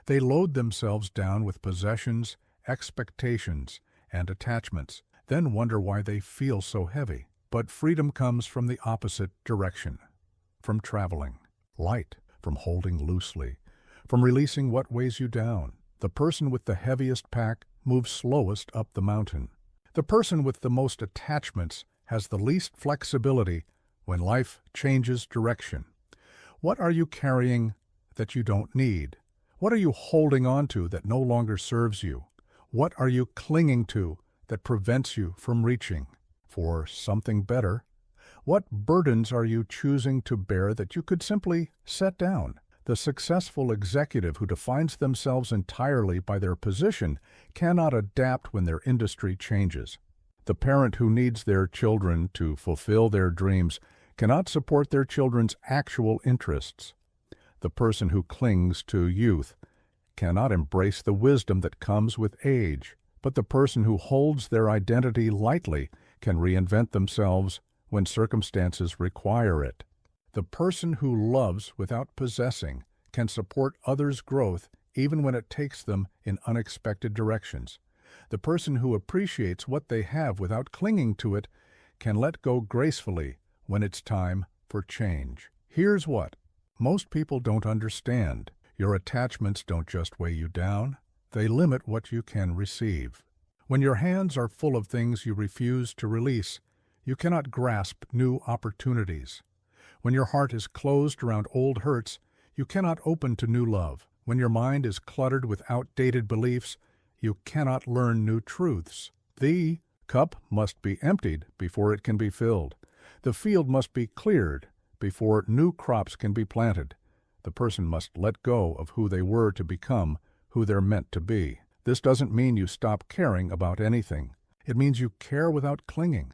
They load themselves down with possessions, expectations, and attachments, then wonder why they feel so heavy. But freedom comes from the opposite direction, from traveling, light, from holding loosely, from releasing what weighs you down. The person with the heaviest pack moves slowest up the mountain. The person with the most attachments has the least flexibility when life changes direction. What are you carrying that you don't need? What are you holding on to that no longer serves you? What are you clinging to that prevents you from reaching for something better? What burdens are you choosing to bear that you could simply set down? The successful executive who defines themselves entirely by their position cannot adapt when their industry changes. The parent who needs their children to fulfill their dreams cannot support their children's actual interests. The person who clings to youth cannot embrace the wisdom that comes with age, but the person who holds their identity lightly can reinvent themselves when circumstances require it. The person who loves without possessing can support others' growth even when it takes them in unexpected directions. The person who appreciates what they have without clinging to it can let go gracefully when it's time for change. Here's what most people don't understand. Your attachments don't just weigh you down, they limit what you can receive. When your hands are full of things you refuse to release, you cannot grasp new opportunities. When your heart is closed around old hurts, you cannot open to new love. When your mind is cluttered with outdated beliefs, you cannot learn new truths. The cup must be emptied before it can be filled. The field must be cleared before new crops can be planted. The person must let go of who they were to become who they're meant to be. This doesn't mean you stop caring about anything. It means you care without clinging.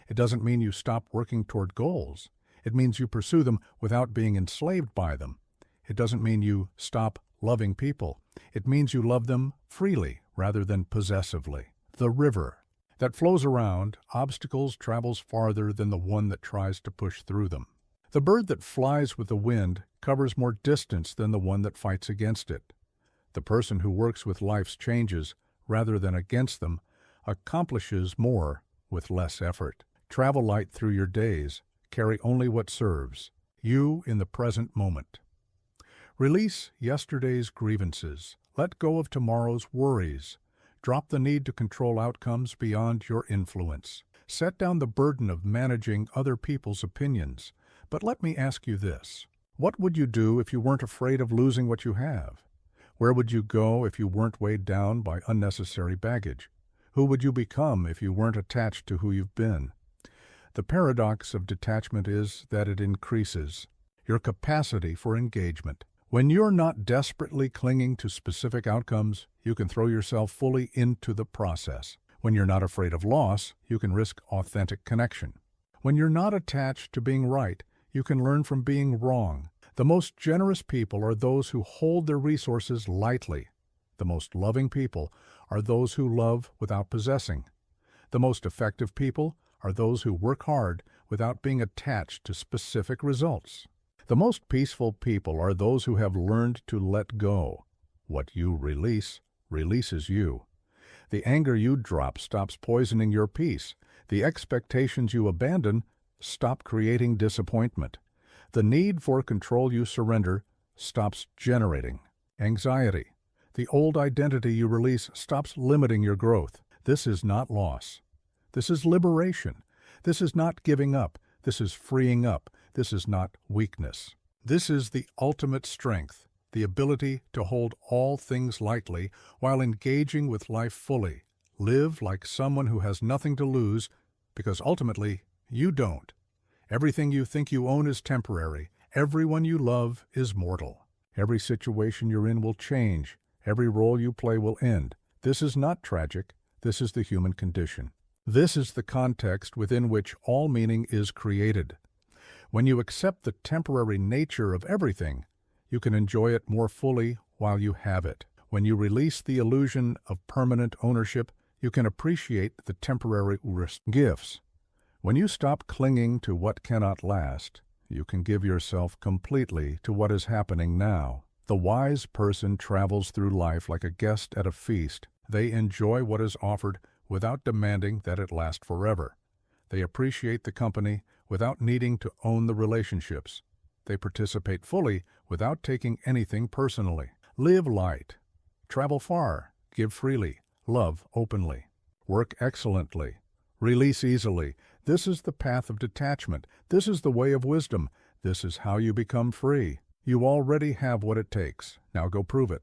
It doesn't mean you stop working toward goals. It means you pursue them without being enslaved by them. It doesn't mean you stop loving people. It means you love them freely rather than possessively. The river that flows around obstacles travels farther than the one that tries to push through them. The bird that flies with the wind covers more distance than the one that fights against it. The person who works with life's changes rather than against them accomplishes more with less effort. Travel light through your days. Carry only what serves you in the present moment. Release yesterday's grievances. Let go of tomorrow's worries. Drop the need to control outcomes beyond your influence. Set down the burden of managing other people's opinions. But let me ask you this. What would you do if you weren't afraid of losing what you have? Where would you go if you weren't weighed down by unnecessary baggage? Who would you become if you weren't attached to who you've been? The paradox of detachment is that it increases your capacity for engagement. When you're not desperately clinging to specific outcomes, you can throw yourself fully into the process. When you're not afraid of loss, you can risk authentic connection. When you're not attached to being right, you can learn from being wrong. The most generous people are those who hold their resources lightly. The most loving people are those who love without possessing. The most effective people are those who work hard without being attached to specific results. The most peaceful people are those who have learned to let go. What you release, releases you. The anger you drop stops poisoning your peace. The expectations you abandon stop creating disappointment. The need for control you surrender stops generating anxiety. The old identity you release stops limiting your growth. This is not loss. This is liberation. This is not giving up. This is freeing up. This is not weakness. This is the ultimate strength, the ability to hold all things lightly while engaging with life fully. Live like someone who has nothing to lose, because ultimately you don't. Everything you think you own is temporary. Everyone you love is mortal. Every situation you're in will change. Every role you play will end. This is not tragic. This is the human condition. This is the context within which all meaning is created. When you accept the temporary nature of everything, you can enjoy it more fully while you have it. When you release the illusion of permanent ownership, you can appreciate the temporary gifts. When you stop clinging to what cannot last, you can give yourself completely to what is happening now. The wise person travels through life like a guest at a feast. They enjoy what is offered without demanding that it last forever. They appreciate the company without needing to own the relationships. They participate fully without taking anything personally. Live light. Travel far. Give freely. Love openly. Work excellently. Release easily. This is the path of detachment. This is the way of wisdom. This is how you become free. You already have what it takes. Now go prove it.